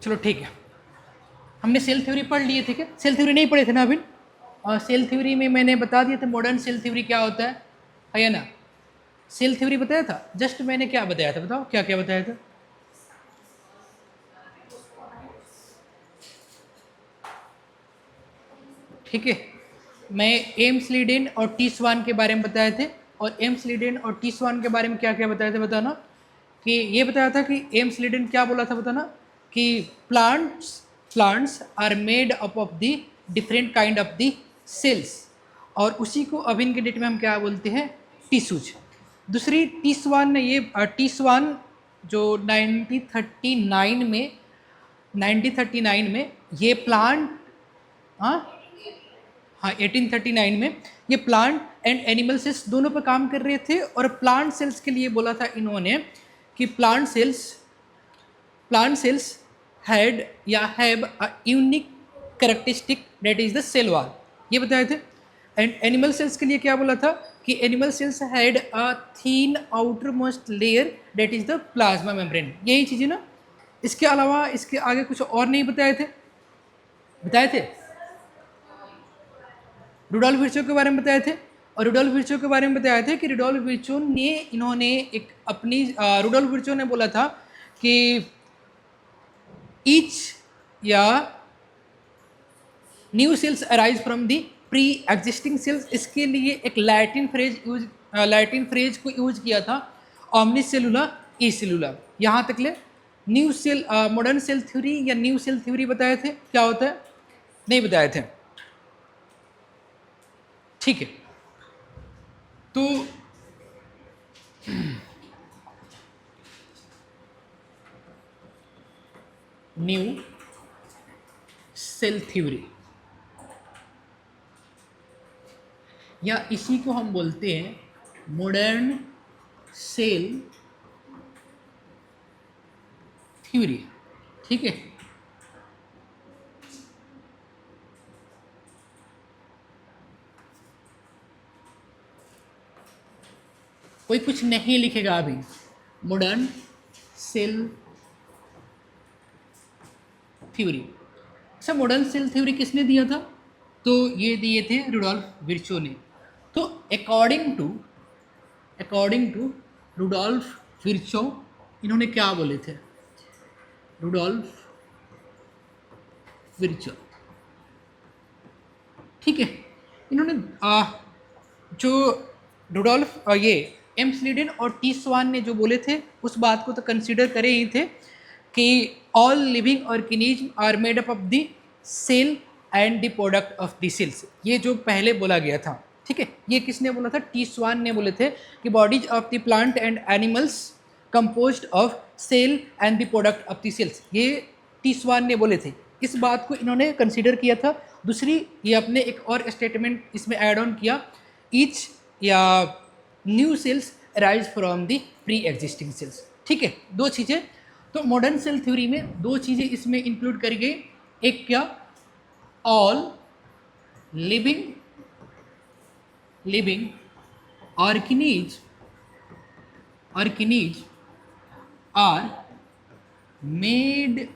चलो ठीक है, हमने सेल थ्योरी पढ़ लिए थे क्या? सेल थ्योरी नहीं पढ़े थे ना अभी? और सेल थ्योरी में मैंने बता दिया था मॉडर्न सेल थ्योरी क्या होता है या ना? सेल थ्योरी बताया था, जस्ट मैंने क्या बताया था, बताओ क्या क्या बताया था? ठीक है, मैं एम्स लीडेन और टी स्वान के बारे में बताए थे, और एम्स लीडेन और टी स्वान के बारे में क्या क्या बताया था बताना? कि ये बताया था कि एम्स लीडेन क्या बोला था बताना? कि plants plants are made up of the different kind of the cells, और उसी को अभी के डेट में हम क्या बोलते हैं? टिश्यूज। दूसरी टी स्वान ने ये टी स्वान जो 1939 में ये प्लांट, हाँ हाँ 1839 में ये प्लांट एंड एनिमल सेल्स दोनों पर काम कर रहे थे, और प्लांट सेल्स के लिए बोला था इन्होंने कि प्लांट सेल्स हैड या have a unique characteristic that is the cell wall, ये बताए थे। एंड एनिमल सेल्स के लिए क्या बोला था? कि animal cells had a thin outer most layer that is the plasma membrane, यही चीज़ है ना? इसके अलावा इसके आगे कुछ और नहीं बताए थे? बताए थे? रुडोल्फ विर्चो के बारे में बताए थे, और रुडोल्फ विर्चो के बारे में बताया था कि रुडोल्फ विर्चो ने इन्होंने एक अपनी रुडोल्फ विर्चो ने बोला था कि ईच या new sales arise from the pre existing cells, इसके लिए एक लैटिन फ्रेज को यूज किया था, ऑमनी सेलुला ई सेलुला। यहाँ तक ले new cell modern cell theory या न्यू सेल थ्योरी बताए थे क्या होता है? नहीं बताए थे। ठीक है, तो न्यू सेल थ्योरी, या इसी को हम बोलते हैं मॉडर्न सेल थ्योरी। ठीक है, कोई कुछ नहीं लिखेगा अभी। मॉडर्न सेल थ्योरी, अच्छा मॉडर्न सेल थ्योरी किसने दिया था? तो ये दिए थे रुडोल्फ विर्चो ने। तो अकॉर्डिंग टू रुडोल्फ विर्चो, इन्होंने क्या बोले थे? रुडोल्फ विर्चो, ठीक है, इन्होंने जो रुडोल्फ ये एम स्लीडन और टी स्वान ने जो बोले थे उस बात को तो कंसीडर करे ही थे कि all living organism are made up of the cell and the product of the cells, ये जो पहले बोला गया था। ठीक है, ये किसने बोला था? टी स्वान ने बोले थे कि bodies of the plant and animals composed of cell and the product of the cells, ये टी स्वान ने बोले थे। इस बात को इन्होंने कंसीडर किया था। दूसरी, ये अपने एक और स्टेटमेंट इसमें ऐड ऑन किया, ईच या new sales arise from the pre existing cells. ठीक है, दो चीज़ें। तो मॉडर्न सेल थ्योरी में दो चीज़ें इसमें इंक्लूड करी गई, एक क्या? All living organism are made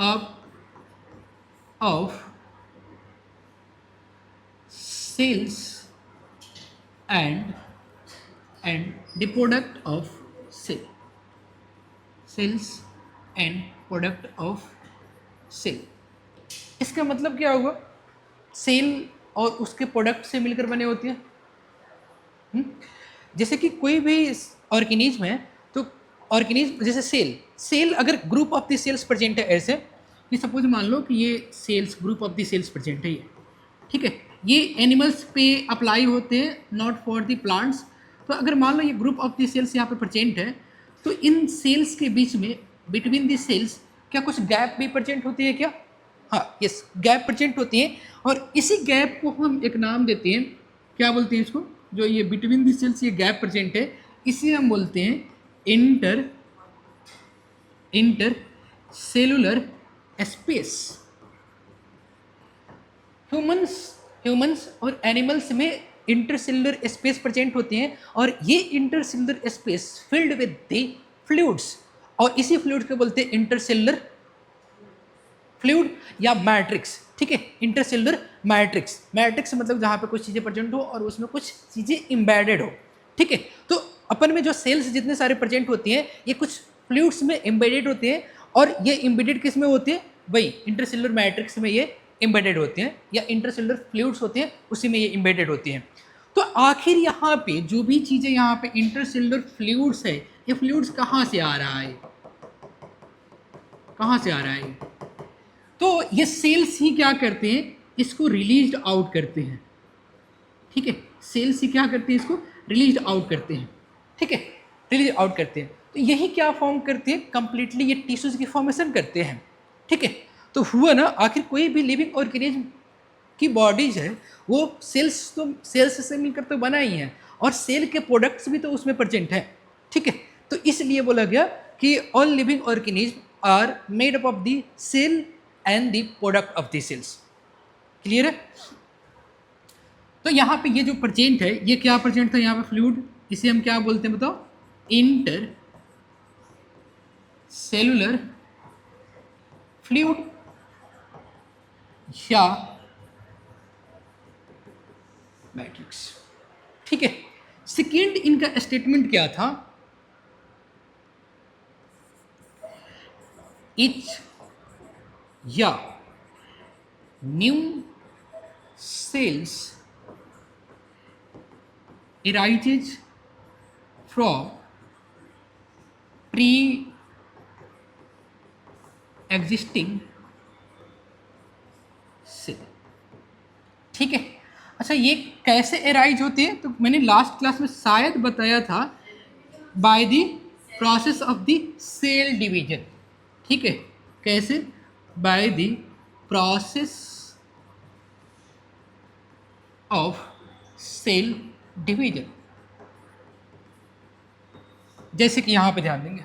up of cells and the product of cells and product of cell। इसका मतलब क्या होगा? सेल और उसके प्रोडक्ट से मिलकर बने होती है। जैसे कि कोई भी ऑर्गेनिज्म है, तो ऑर्गेनिज्म जैसे सेल अगर group of the cells present है, ऐसे कि सपोज मान लो कि ये cells group of the cells present है ये, ठीक है, ये एनिमल्स पे अप्लाई होते हैं, नॉट फॉर द प्लांट्स। तो अगर मान लो ये ग्रुप ऑफ द सेल्स यहाँ पे प्रेजेंट है, तो इन सेल्स के बीच में बिटवीन द सेल्स क्या कुछ गैप भी प्रेजेंट होती है क्या? हाँ, यस, गैप प्रेजेंट होती है, और इसी गैप को हम एक नाम देते हैं, क्या बोलते हैं इसको? जो ये बिटवीन द सेल्स ये गैप प्रेजेंट है, इसे हम बोलते हैं इंटर सेलुलर स्पेस। ह्यूमंस और एनिमल्स में इंटरसेलुलर स्पेस प्रेजेंट होते हैं, और ये intercellular space filled with the fluids और इसी फ्लूइड को बोलते हैं इंटरसेलुलर फ्लूइड या मैट्रिक्स। ठीक है, इंटरसेलुलर मैट्रिक्स, मैट्रिक्स मतलब जहाँ पे कुछ चीज़ें प्रेजेंट हो और उसमें कुछ चीज़ें एम्बेडेड हो। ठीक है, तो अपन में जो सेल्स जितने सारे प्रेजेंट होती हैं ये कुछ फ्लूइड्स में एम्बेडेड होते हैं, और ये एम्बेडेड किस में होते हैं, वही इंटरसेलुलर मैट्रिक्स में ये एम्बेडेड होते हैं, या इंटरसेलुलर फ्लूइड्स होते हैं उसी में ये एम्बेडेड होती हैं। तो आखिर यहाँ पे जो भी चीज़ें यहाँ पे इंटरसेलुलर फ्लूइड्स है, ये फ्लूइड्स कहाँ से आ रहा है, कहाँ से आ रहा है? तो ये सेल्स ही क्या करते हैं, इसको रिलीज आउट करते हैं। ठीक है, सेल्स ही क्या करते हैं, इसको रिलीज आउट करते हैं। ठीक है, रिलीज आउट करते हैं, तो यही क्या फॉर्म करते हैं, कंप्लीटली ये टिश्यूज की फॉर्मेशन करते हैं। ठीक है, तो हुआ ना, आखिर कोई भी लिविंग ऑर्गेनिज्म की बॉडीज है वो सेल्स से मिलकर तो बना ही है, और सेल के प्रोडक्ट्स भी तो उसमें प्रेजेंट है। ठीक है, तो इसलिए बोला गया कि all living organism are made up of the cell and the product of the cells. Clear है? तो यहाँ पे ये जो प्रेजेंट है, ये क्या प्रेजेंट था यहाँ पे फ्लूइड, इसे हम क्या बोलते हैं बताओ, इंटर सेलुलर फ्लूइड या मैट्रिक्स। ठीक है, सेकेंड इनका स्टेटमेंट क्या था, इच या new sales arises from pre-existing cell। ठीक है, अच्छा ये कैसे एराइज होते हैं, तो मैंने लास्ट क्लास में शायद बताया था, by the process of the cell division. ठीक है, कैसे, by the process of cell division. जैसे कि यहां पे ध्यान देंगे,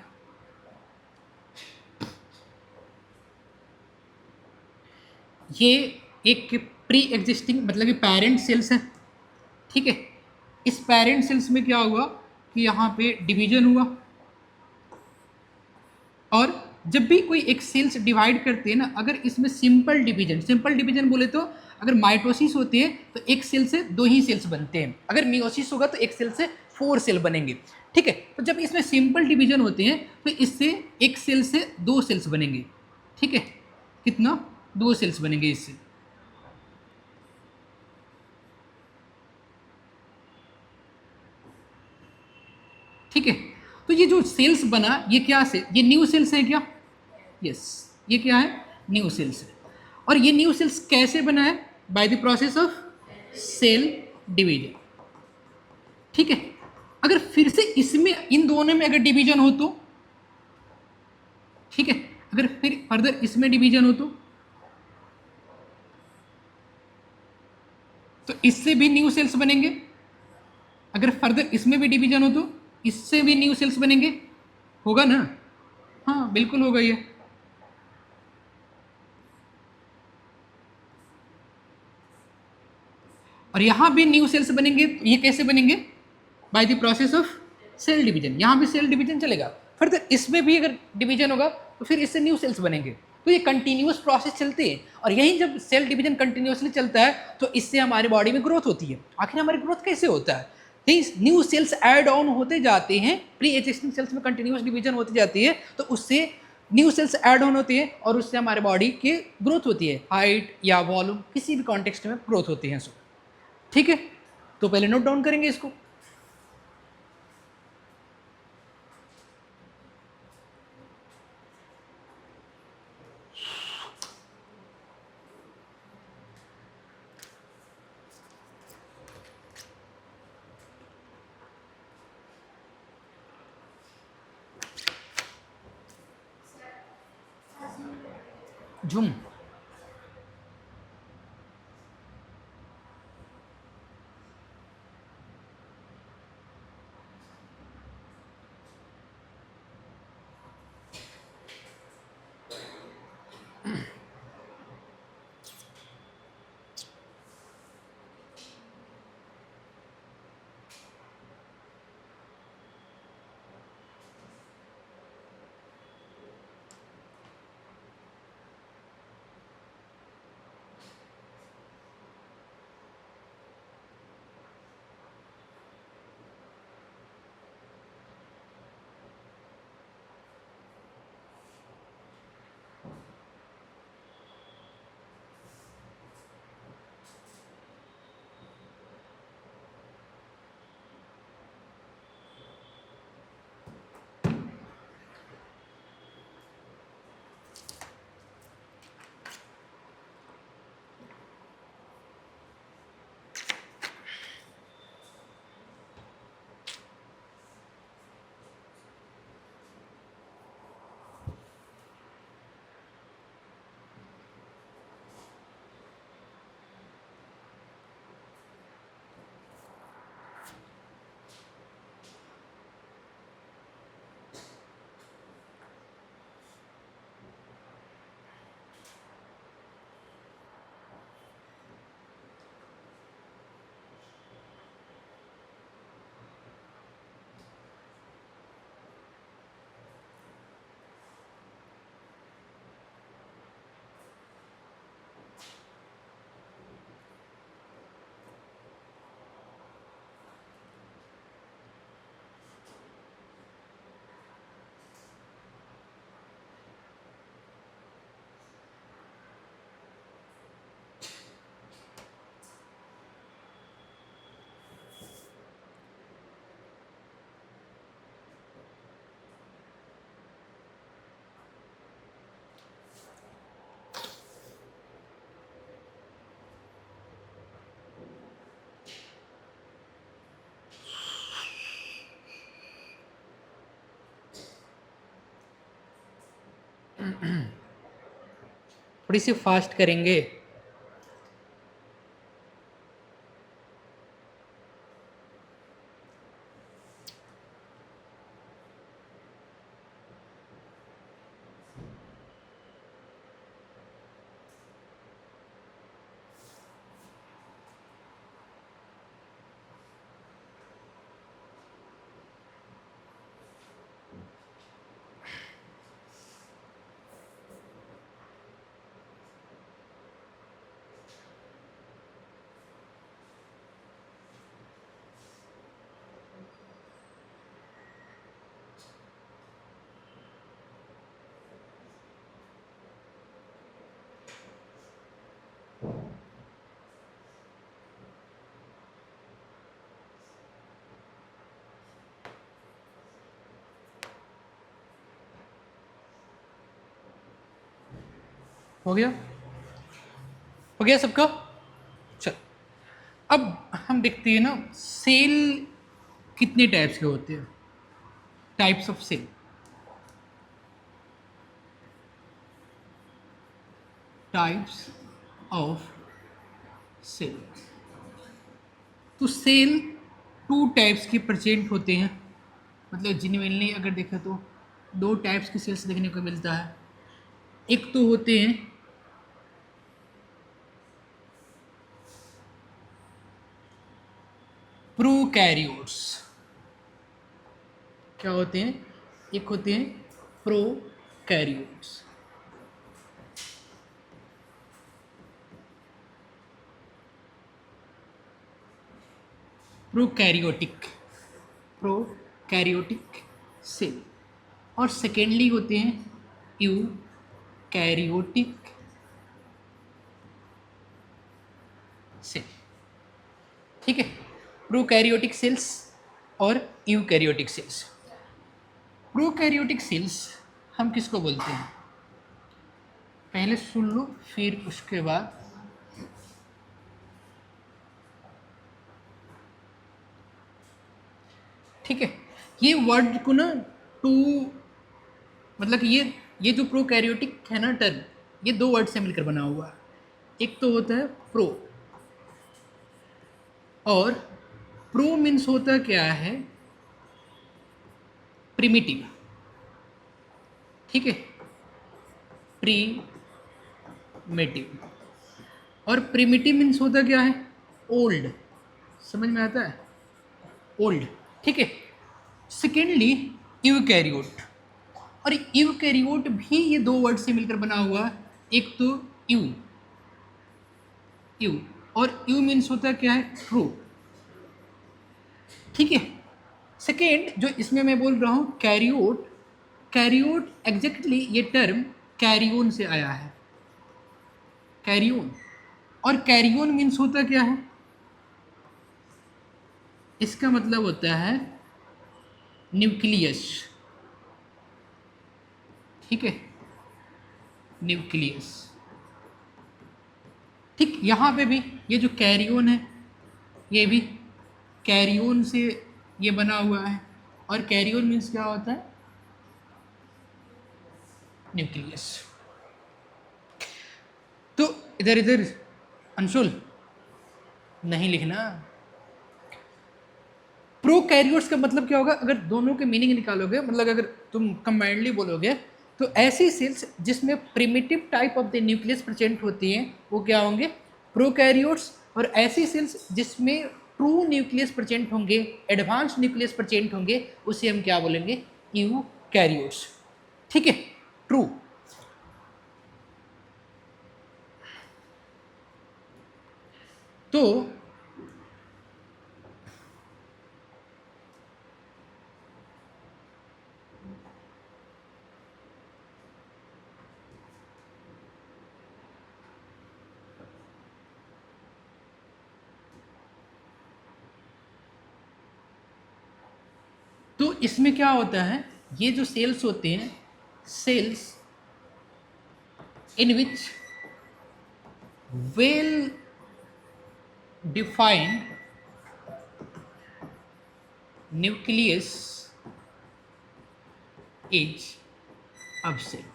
ये एक प्री एग्जिस्टिंग मतलब कि पेरेंट सेल्स है। ठीक है, इस पेरेंट सेल्स में क्या हुआ कि यहाँ पे डिवीजन हुआ, और जब भी कोई एक सेल्स डिवाइड करते हैं ना, अगर इसमें सिंपल डिवीजन बोले तो अगर माइटोसिस होती है तो एक सेल से 2 ही सेल्स बनते हैं, अगर मियोसिस होगा तो एक सेल से 4 सेल बनेंगे। ठीक है, तो जब इसमें सिंपल डिवीजन होते हैं तो इससे एक सेल से 2 सेल्स बनेंगे। ठीक है, कितना, 2 सेल्स बनेंगे इससे। ठीक है, तो ये जो सेल्स बना ये क्या से, ये न्यू सेल्स है क्या, यस, ये क्या है, न्यू सेल्स है। और ये न्यू सेल्स कैसे बना है, by the process of cell division. ठीक है, अगर फिर से इसमें इन दोनों में अगर डिवीजन हो तो, ठीक है, अगर फिर फर्दर इसमें डिवीजन हो तो इससे भी न्यू सेल्स बनेंगे, अगर फर्दर इसमें भी डिवीजन हो तो इससे भी न्यू सेल्स बनेंगे, होगा ना, हाँ बिल्कुल होगा ये। और यहां भी न्यू सेल्स बनेंगे, ये कैसे बनेंगे, by the process of cell division, यहां भी सेल डिवीजन चलेगा, फर्दर इसमें भी अगर डिवीजन होगा तो फिर इससे न्यू सेल्स बनेंगे। तो ये कंटिन्यूअस प्रोसेस चलती है, और यही जब सेल डिवीजन कंटिन्यूअसली चलता है तो इससे हमारी बॉडी में ग्रोथ होती है। आखिर हमारी ग्रोथ कैसे होता है, न्यू सेल्स ऐड ऑन होते जाते हैं, प्री एग्जिस्टिंग सेल्स में कंटिन्यूअस डिवीजन होती जाती है, तो उससे न्यू सेल्स ऐड ऑन होती है और उससे हमारे बॉडी की ग्रोथ होती है, हाइट या वॉल्यूम किसी भी कॉन्टेक्स्ट में ग्रोथ होती है। ठीक है, तो पहले नोट डाउन करेंगे इसको। झुम थोड़ी सी फास्ट करेंगे। हो गया? हो गया सबका? चल, अब हम देखते हैं ना सेल कितने टाइप्स के होते हैं। Types of cell, types of cell. तो सेल टू टाइप्स के प्रेजेंट होते हैं, मतलब जेन्युइनली अगर देखा तो दो टाइप्स की सेल्स देखने को मिलता है। एक तो होते हैं प्रोकैरियोट्स। क्या होते हैं? एक होते हैं प्रोकैरियोट्स। Prokaryotic cell. और सेकेंडली होते हैं यूकैरियोटिक सेल। ठीक है, प्रोकैरियोटिक सेल्स और यूकैरियोटिक सेल्स। प्रोकैरियोटिक सेल्स हम किसको बोलते हैं? पहले सुन लो, फिर उसके बाद ठीक है। ये वर्ड को ना टू, मतलब कि ये जो प्रोकैरियोटिक है ना टर्म, ये दो वर्ड से मिलकर बना हुआ है। एक तो होता है प्रो, और प्रो मीन्स होता क्या है? प्रिमिटिव। ठीक है, प्रीमेटिव। और प्रिमिटिव मीन्स होता क्या है? ओल्ड। समझ में आता है? ओल्ड। ठीक है। सेकेंडली यूकैरियोट, और यूकैरियोट भी ये दो वर्ड से मिलकर बना हुआ है। एक तो यू, यू, और यू मीन्स होता क्या है? ट्रू। ठीक है। सेकेंड जो इसमें मैं बोल रहा हूँ कैरियोट, कैरियोट एग्जैक्टली ये टर्म कैरियोन से आया है, कैरियोन। और कैरियोन मीन्स होता क्या है? इसका मतलब होता है न्यूक्लियस। ठीक है, न्यूक्लियस। ठीक, यहाँ पे भी ये जो कैरियोन है, ये भी कैरियोन से ये बना हुआ है। और कैरियोन मीन्स क्या होता है? न्यूक्लियस। तो इधर इधर अंशुल नहीं लिखना। प्रोकैरियोट्स का मतलब क्या होगा? अगर दोनों के मीनिंग निकालोगे, मतलब अगर तुम कंबाइंडली बोलोगे, तो ऐसी सेल्स जिसमें primitive type of the nucleus present होती हैं वो क्या होंगे? प्रोकैरियोट्स। और ऐसी सेल्स जिसमें ट्रू न्यूक्लियस प्रेजेंट होंगे, एडवांस न्यूक्लियस प्रेजेंट होंगे, उसे हम क्या बोलेंगे? यूकैरियोट्स। ठीक है, ट्रू। तो इसमें क्या होता है? ये जो सेल्स होते हैं, cells in which well defined nucleus is absent.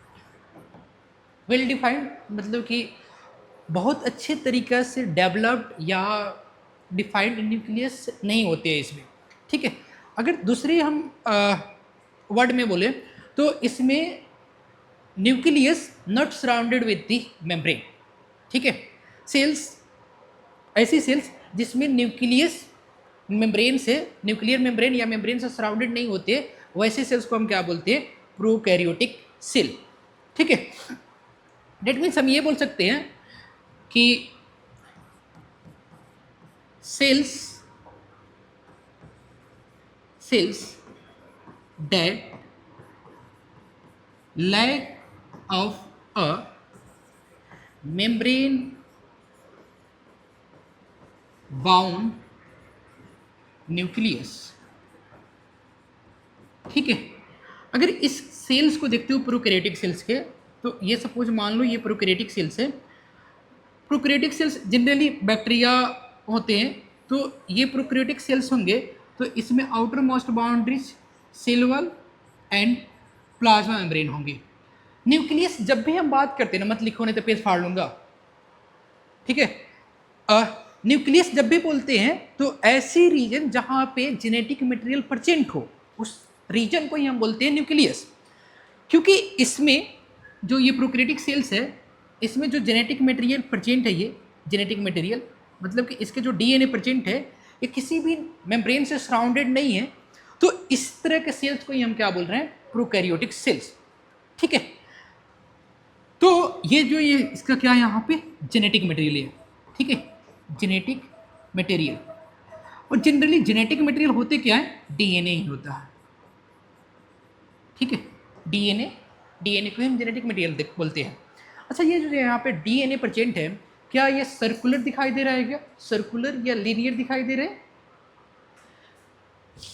Well defined मतलब कि बहुत अच्छे तरीक़े से डेवलप्ड या डिफाइंड न्यूक्लियस नहीं होते हैं इसमें, ठीक है। अगर दूसरी हम वर्ड में बोले तो इसमें nucleus not surrounded with the membrane, ठीक है। सेल्स, ऐसी सेल्स जिसमें न्यूक्लियस मेम्ब्रेन से, न्यूक्लियर मेम्ब्रेन या मेम्ब्रेन से सराउंडेड नहीं होते, वैसे सेल्स को हम क्या बोलते हैं, प्रोकैरियोटिक सेल, ठीक है। डेट मीन्स हम ये बोल सकते हैं कि cells that lack of a membrane bound nucleus, ठीक है। अगर इस सेल्स को देखते हो प्रोकैरियोटिक सेल्स के, तो ये सपोज मान लो ये प्रोकैरियोटिक सेल्स है। प्रोकैरियोटिक सेल्स जनरली बैक्टीरिया होते हैं, तो ये प्रोकैरियोटिक सेल्स होंगे, तो इसमें outer most boundaries cell wall and plasma membrane होंगे। न्यूक्लियस जब भी हम बात करते हैं ना, मत लिखो नहीं तो पेज फाड़ लूंगा, ठीक है। न्यूक्लियस जब भी बोलते हैं तो ऐसी रीजन जहां पे जेनेटिक मटेरियल प्रेजेंट हो, उस रीजन को ही हम बोलते हैं न्यूक्लियस। क्योंकि इसमें जो ये प्रोकैरियोटिक सेल्स है, इसमें जो जेनेटिक मटेरियल प्रेजेंट है, ये जेनेटिक मटेरियल मतलब कि इसके जो डीएनए प्रेजेंट है, ये किसी भी मेम्ब्रेन से सराउंडेड नहीं है, तो इस तरह के सेल्स को ही हम क्या बोल रहे हैं, प्रोकैरियोटिक सेल्स, ठीक है। तो ये जो ये इसका क्या है यहाँ पे जेनेटिक मटेरियल है, ठीक है, जेनेटिक मटेरियल। और जनरली जेनेटिक मटेरियल होते क्या है, डीएनए ही होता है, ठीक है। डीएनए को हम जेनेटिक मटेरियल बोलते हैं। अच्छा, ये जो यहाँ पे डीएनए प्रेजेंट है, क्या ये सर्कुलर दिखाई दे रहा है, क्या सर्कुलर या लीनियर दिखाई दे रहे हैं?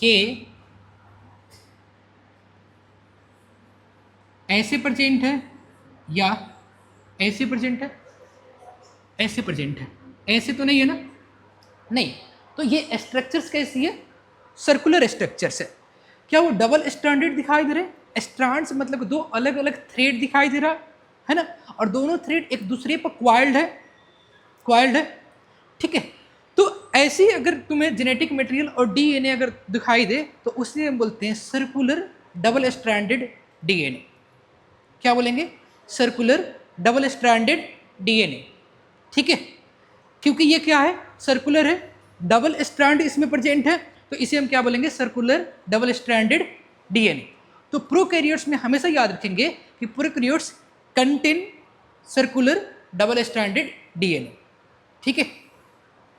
ये ऐसे प्रेजेंट है या ऐसे प्रेजेंट है? ऐसे प्रेजेंट है, ऐसे तो नहीं है ना, नहीं। तो ये स्ट्रक्चर्स कैसी है, सर्कुलर स्ट्रक्चर्स है। क्या वो डबल स्ट्रैंडेड दिखाई दे रहे हैं? स्ट्रैंड्स मतलब दो अलग अलग थ्रेड दिखाई दे रहा है ना, और दोनों थ्रेड एक दूसरे पर क्वाइल्ड है, ठीक है। तो ऐसी अगर तुम्हें जेनेटिक मटेरियल और डीएनए अगर दिखाई दे, तो उसे हम बोलते हैं सर्कुलर डबल स्ट्रैंडेड डीएनए। क्या बोलेंगे, सर्कुलर डबल स्ट्रैंडेड डीएनए, ठीक है। क्योंकि ये क्या है, सर्कुलर है, डबल स्ट्रैंड इसमें प्रेजेंट है, तो इसे हम क्या बोलेंगे, सर्कुलर डबल स्ट्रैंडेड डीएनए। तो प्रोकैरियोट्स में हमेशा याद रखेंगे कि prokaryotes contain circular double stranded DNA, ठीक है।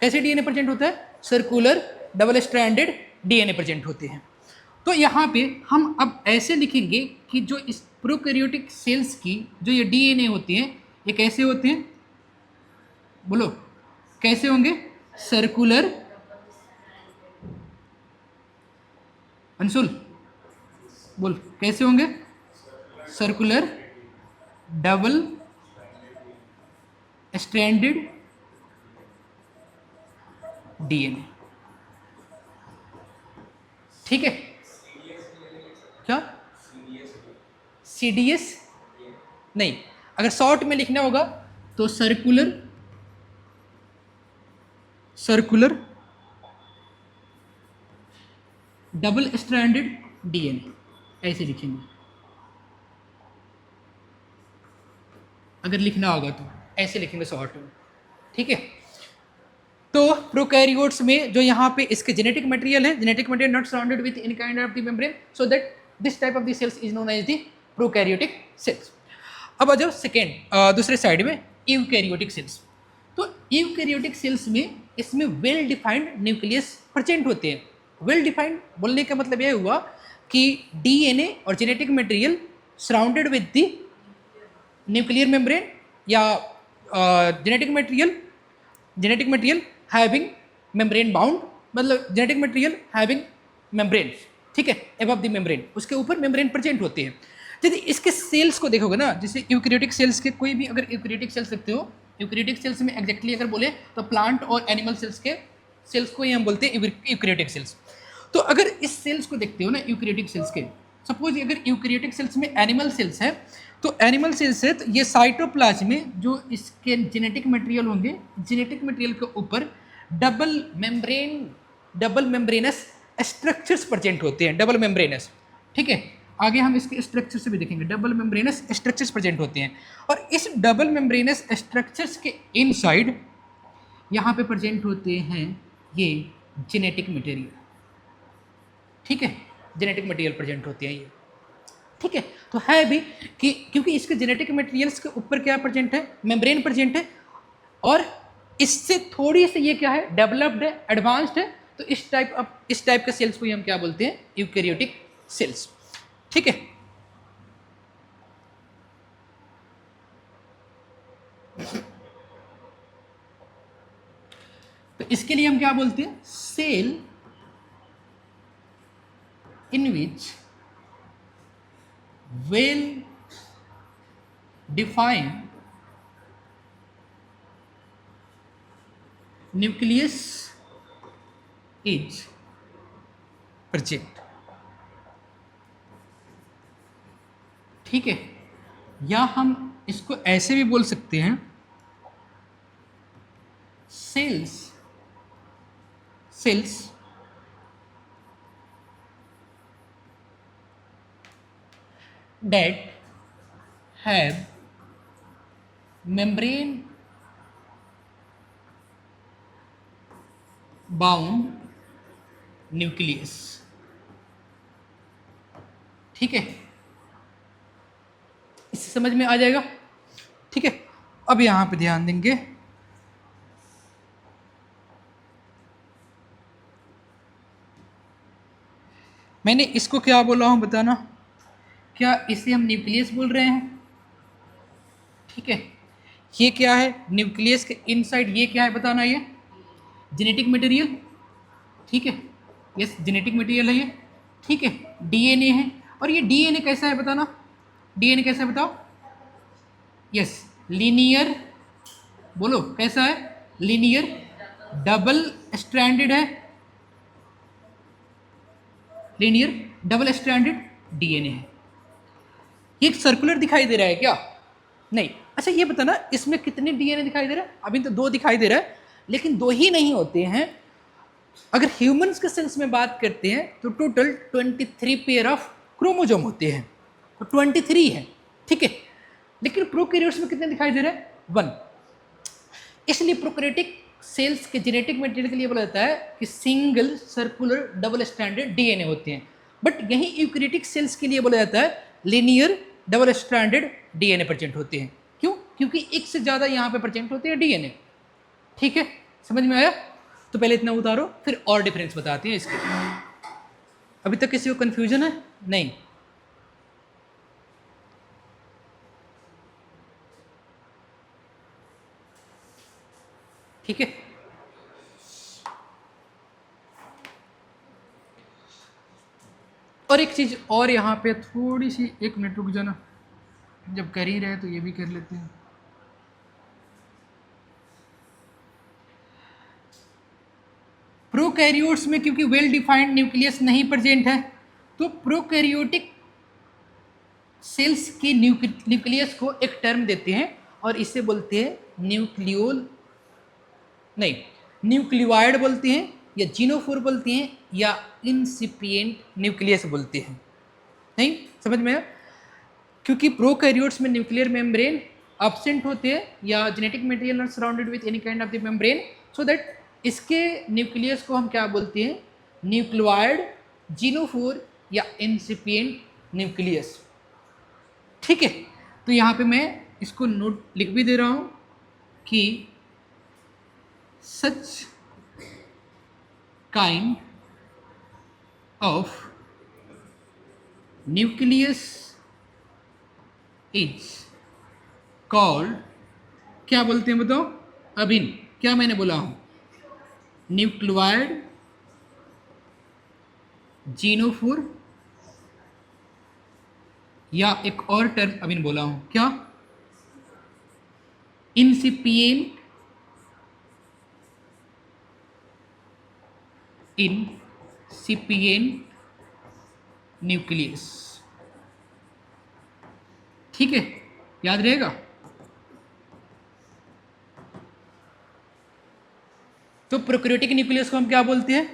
कैसे डीएनए प्रेजेंट होता है, circular double stranded DNA present होते हैं। तो यहाँ पे हम अब ऐसे लिखेंगे कि जो इस प्रोकैरियोटिक सेल्स की जो ये डीएनए होती हैं, ये कैसे होते हैं, बोलो कैसे होंगे, सर्कुलर, अंशुल बोल कैसे होंगे, सर्कुलर डबल स्ट्रैंडेड डीएनए, ठीक है। क्या सीडीएस नहीं, अगर शॉर्ट में लिखना होगा तो सर्कुलर डबल स्ट्रैंडेड डीएनए ऐसे लिखेंगे अगर लिखना होगा तो, ऐसे लिखेंगे शॉर्ट में, ठीक है। तो प्रोकैरियोट्स में जो यहाँ पे इसके जेनेटिक मटेरियल है, genetic material not surrounded with any kind of the membrane, so that this type of the cells is known as the prokaryotic cells. अब आ जाओ सेकेंड दूसरे साइड में, यूकैरियोटिक सेल्स। तो यूकैरियोटिक सेल्स में इसमें well defined nucleus present होते हैं। वेल डिफाइंड बोलने का मतलब यह हुआ कि डीएनए और genetic material surrounded with the nuclear membrane या genetic material having membrane bound, मतलब जेनेटिक मटेरियल हैविंग मेम्ब्रेन, ठीक है, अबव द मेम्ब्रेन, उसके ऊपर मेम्ब्रेन प्रेजेंट होते हैं। यदि इसके सेल्स को देखोगे ना, जैसे यूकैरियोटिक सेल्स के कोई भी अगर यूकैरियोटिक सेल्स देखते हो, यूकैरियोटिक सेल्स में एग्जैक्टली अगर बोले तो प्लांट और एनिमल सेल्स के सेल्स को ही हम बोलते हैं यूकैरियोटिक सेल्स। तो अगर इस सेल्स को देखते हो ना यूकैरियोटिक सेल्स के, सपोज अगर यूकैरियोटिक सेल्स में एनिमल सेल्स है, तो एनिमल सेल्स है, तो ये साइटोप्लाज्म में जो इसके जेनेटिक मटेरियल होंगे, जेनेटिक मटेरियल के ऊपर डबल मेम्ब्रेनस स्ट्रक्चर्स प्रेजेंट होते हैं, डबल मेम्ब्रेनस। ठीक है, आगे हम इसके स्ट्रक्चर से भी देखेंगे, डबल मेम्ब्रेनस स्ट्रक्चर्स प्रेजेंट होते हैं। और इस डबल मेम्ब्रेनस स्ट्रक्चर्स के इनसाइड यहाँ पे प्रेजेंट होते हैं ये जेनेटिक मटेरियल। ठीक है, जेनेटिक मटेरियल प्रेजेंट होते हैं ये। ठीक है, तो है भी कि क्योंकि इसके जेनेटिक मटेरियल्स के ऊपर क्या प्रेजेंट है, मेम्ब्रेन प्रेजेंट है, और इससे थोड़ी सी ये क्या है, डेवलप्ड है, एडवांस्ड है। तो इस टाइप के सेल्स को हम क्या बोलते हैं, यूकैरियोटिक सेल्स। ठीक है, तो इसके लिए हम क्या बोलते हैं, cell in which well defined nucleus is present. ठीक है, या हम इसको ऐसे भी बोल सकते हैं, sales that have membrane bound nucleus। ठीक है, इससे समझ में आ जाएगा। ठीक है, अब यहां पे ध्यान देंगे, मैंने इसको क्या बोला हूं बताना, क्या इसे हम न्यूक्लियस बोल रहे हैं। ठीक है, ये क्या है, न्यूक्लियस के इनसाइड ये क्या है बताना, ये जेनेटिक मटेरियल। ठीक है, यस जेनेटिक मटेरियल है ये। ठीक है, डीएनए है, और ये डीएनए कैसा है बताना, डीएनए कैसा है बताओ, यस लीनियर, बोलो कैसा है, लीनियर डबल स्ट्रैंडेड है, लीनियर डबल स्ट्रैंडेड डीएनए है। ये एक सर्कुलर दिखाई दे रहा है क्या, नहीं। अच्छा ये बताना, इसमें कितने डीएनए दिखाई दे रहा है, अभी तो 2 दिखाई दे रहा है, लेकिन 2 ही नहीं होते हैं। अगर ह्यूमंस के सेल्स में बात करते हैं तो टोटल 23 पेयर ऑफ क्रोमोजोम होते हैं, तो 23 है। ठीक है, लेकिन प्रोकैरियोट्स में कितने दिखाई दे रहे हैं, 1। इसलिए प्रोकैरियोटिक सेल्स के जेनेटिक मटेरियल के लिए बोला जाता है कि single circular double stranded DNA होते हैं। बट यही यूकैरियोटिक सेल्स के लिए बोला जाता है linear double stranded DNA present होते हैं। क्यों, क्योंकि एक से ज़्यादा यहाँ पे प्रेजेंट होते हैं डीएनए। ठीक है, समझ में आया। तो पहले इतना उतारो, फिर और डिफरेंस बताते हैं इसके। अभी तक किसी को कंफ्यूजन है, नहीं। ठीक है, और एक चीज और यहाँ पे थोड़ी सी, 1 मिनट रुक जाना, जब कर ही रहे तो ये भी कर लेते हैं। प्रोकैरियोट्स में क्योंकि वेल डिफाइंड न्यूक्लियस नहीं प्रेजेंट है, तो प्रोकैरियोटिक सेल्स के न्यूक्लियस को एक टर्म देते हैं और इसे बोलते हैं न्यूक्लियोल, नहीं न्यूक्लियोइड बोलते हैं, या जीनोफोर बोलते हैं, या इंसिपिएंट न्यूक्लियस बोलते हैं। नहीं समझ में आया, क्योंकि प्रोकैरियोट्स में न्यूक्लियर मेम्ब्रेन एब्सेंट होते हैं, या genetic material not surrounded with any kind of the membrane, so that इसके न्यूक्लियस को हम क्या बोलते हैं, न्यूक्लियोइड, जीनोफोर, या इंसिपिएंट न्यूक्लियस। ठीक है, तो यहाँ पे मैं इसको नोट लिख भी दे रहा हूँ कि such kind of nucleus is called, क्या बोलते हैं बताओ, अभिन क्या मैंने बोला हूँ, न्यूक्लियोइड, जीनोफोर, या एक और टर्म अभी बोला हूं क्या, इंसिपिएंट न्यूक्लियस। ठीक है, याद रहेगा। तो प्रोकैरियोटिक न्यूक्लियस को हम क्या बोलते हैं?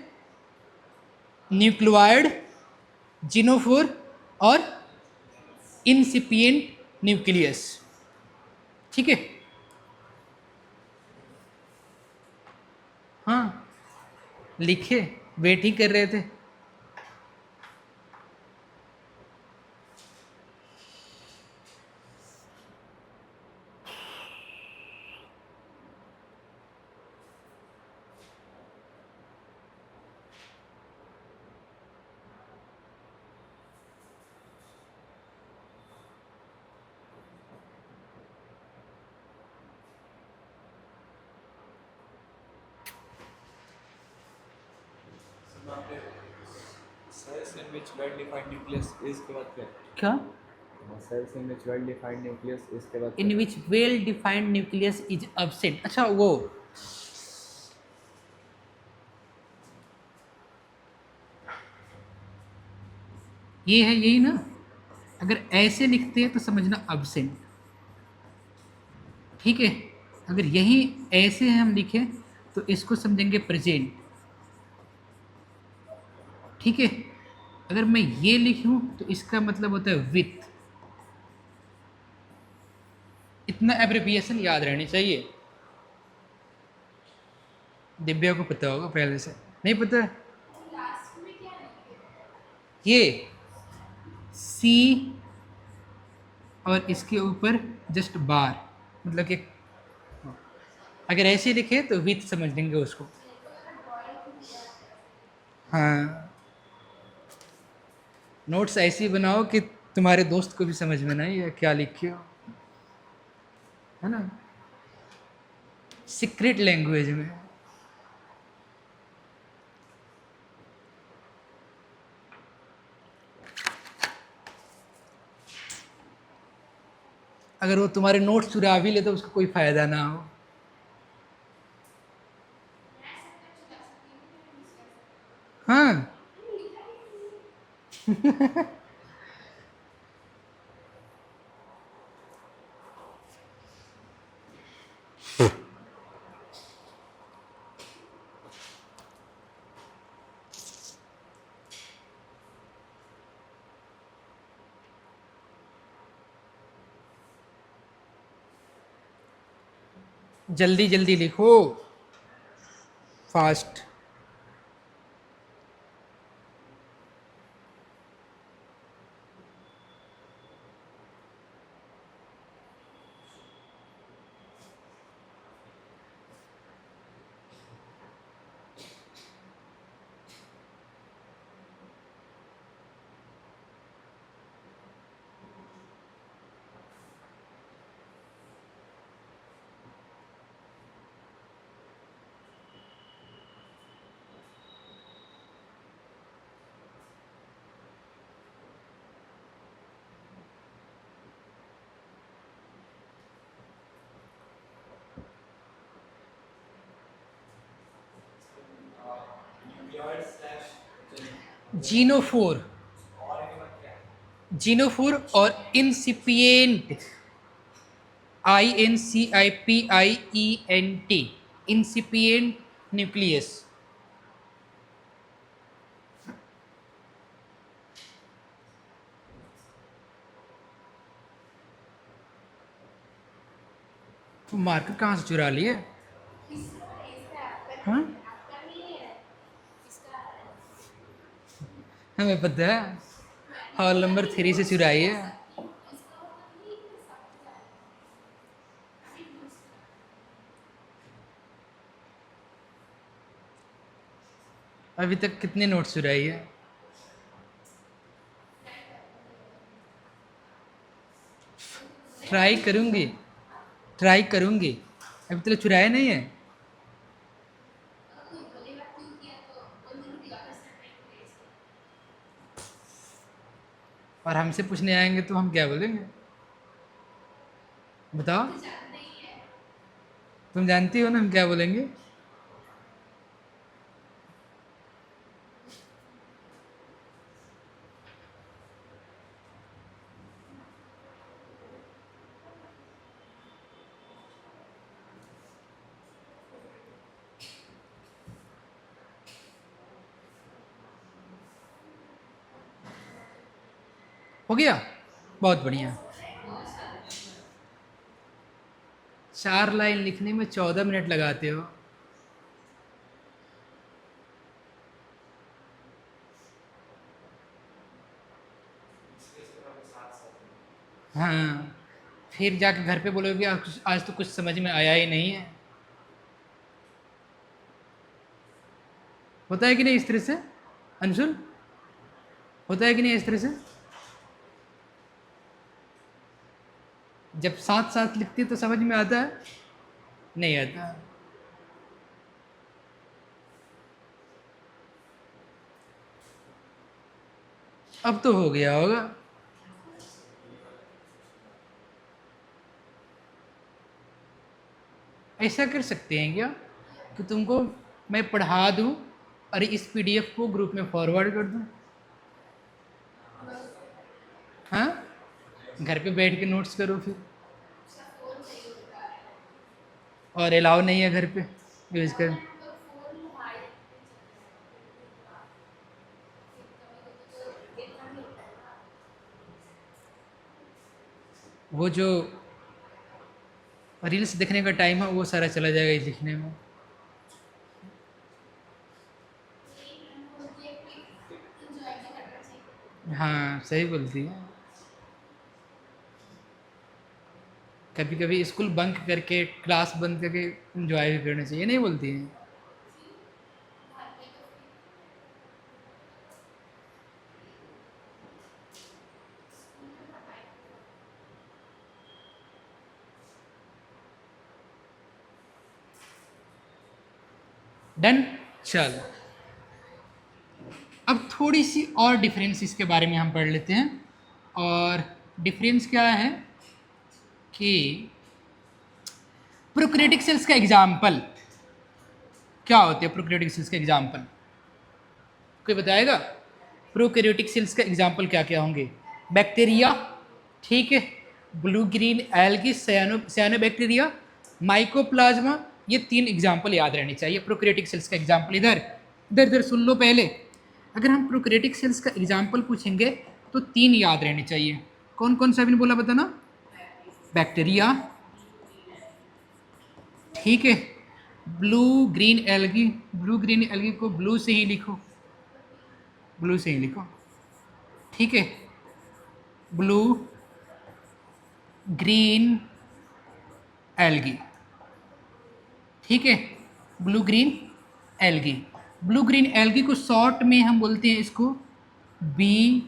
न्यूक्लियोइड, जिनोफोर और इंसिपिएंट न्यूक्लियस। ठीक है, हाँ लिखे, वेट ही कर रहे थे। Cells in which well-defined nucleus is के बाद क्या? क्या? Cells in which well-defined nucleus is के बाद इन क्या? Which well defined nucleus is absent. अच्छा, वो ये है, यही ना। अगर ऐसे लिखते हैं तो समझना एब्सेंट। ठीक है, अगर यही ऐसे हम लिखें तो इसको समझेंगे प्रेजेंट। ठीक है, अगर मैं ये लिखूं तो इसका मतलब होता है विथ। इतना एब्रिविएशन याद रहनी चाहिए। दिव्या को पता होगा पहले से, नहीं पता है? ये सी और इसके ऊपर जस्ट बार, मतलब कि अगर ऐसे लिखे तो विथ समझ लेंगे उसको। हाँ, नोट्स ऐसी बनाओ कि तुम्हारे दोस्त को भी समझ में ना आए क्या लिखे हो, है ना, सीक्रेट लैंग्वेज में। अगर वो तुम्हारे नोट्स चुरा भी ले तो उसका कोई फायदा ना हो। हाँ जल्दी जल्दी लिखो, फास्ट। जीनोफोर, जीनोफोर और इंसिपिएंट, INCIPIENT, इंसिपिएंट न्यूक्लियस। तो मार्कर कहाँ से चुरा लिए? हाँ, हमें पता है, हॉल नंबर 3 से चुराई है। अभी तक कितने नोट्स चुराई है? ट्राई करूंगी, ट्राई करूंगी, अभी तक चुराया नहीं है। और हमसे पूछने आएंगे तो हम क्या बोलेंगे? बताओ, तुम जानती हो ना हम क्या बोलेंगे? हो गया, बहुत बढ़िया। 4 लाइन लिखने में 14 मिनट लगाते हो। हाँ, फिर जाके घर पे बोलोगे आज तो कुछ समझ में आया ही नहीं है। होता है कि नहीं इस तरह से अंशुल? होता है कि नहीं इस तरह से? जब साथ साथ लिखती है तो समझ में आता है, नहीं आता। अब तो हो गया होगा। ऐसा कर सकते हैं क्या कि तुमको मैं पढ़ा दूं और इस पीडीएफ को ग्रुप में फॉरवर्ड कर दूं? हाँ, घर पे बैठ के नोट्स करो फिर। और अलाउ नहीं है घर पे यूज कर। वो जो रील्स देखने का टाइम है वो सारा चला जाएगा ये लिखने में। हाँ सही बोलती है। कभी कभी स्कूल बंक करके क्लास बंद करके इंजॉय भी करना चाहिए, नहीं बोलती है? डन। चलो अब थोड़ी सी और डिफरेंस इसके बारे में हम पढ़ लेते हैं। और डिफरेंस क्या है कि प्रोकैरियोटिक सेल्स का एग्जाम्पल क्या होते हैं? प्रोकैरियोटिक सेल्स का एग्जाम्पल कोई बताएगा? प्रोकैरियोटिक सेल्स का एग्जाम्पल क्या क्या होंगे? बैक्टीरिया, ठीक है, blue green algae, cyanobacteria, mycoplasma. ये 3 एग्जाम्पल याद रहने चाहिए प्रोकैरियोटिक सेल्स का एग्जाम्पल। इधर इधर इधर सुन लो पहले। अगर हम प्रोकैरियोटिक सेल्स का एग्जाम्पल पूछेंगे तो 3 याद रहने चाहिए। कौन कौन सा अभी बोला बताना? बैक्टीरिया, ठीक है, blue green algae. Blue green algae को ब्लू से ही लिखो, ब्लू से ही लिखो, ठीक है, ब्लू ग्रीन एल्गी, ठीक है, blue green algae. Blue green algae को शॉर्ट में हम बोलते हैं इसको BGA।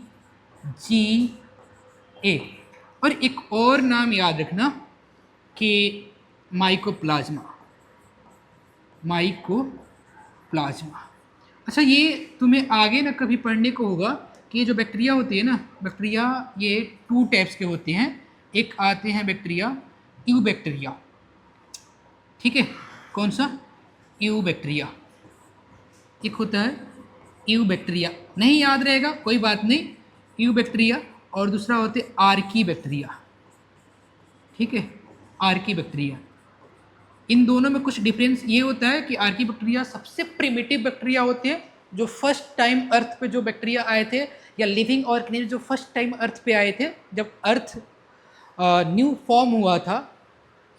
और एक और नाम याद रखना कि माइकोप्लाज्मा, माइकोप्लाज्मा। अच्छा, ये तुम्हें आगे ना कभी पढ़ने को होगा कि ये जो बैक्टीरिया होती है ना, बैक्टीरिया ये 2 टाइप्स के होते हैं। एक आते हैं बैक्टीरिया यू बैक्टीरिया, ठीक है, कौन सा? You bacteria. एक होता है यू बैक्टीरिया, नहीं याद रहेगा कोई बात नहीं, यू बैक्टीरिया। और दूसरा होते हैं आर्की बैक्टीरिया, ठीक है, आर्की बैक्टीरिया। इन दोनों में कुछ डिफरेंस ये होता है कि आर्की बैक्टीरिया सबसे प्रिमिटिव बैक्टीरिया होते हैं, जो फर्स्ट टाइम अर्थ पे जो बैक्टीरिया आए थे, या लिविंग ऑर्गेनिज्म जो फर्स्ट टाइम अर्थ पे आए थे, जब अर्थ न्यू फॉर्म हुआ था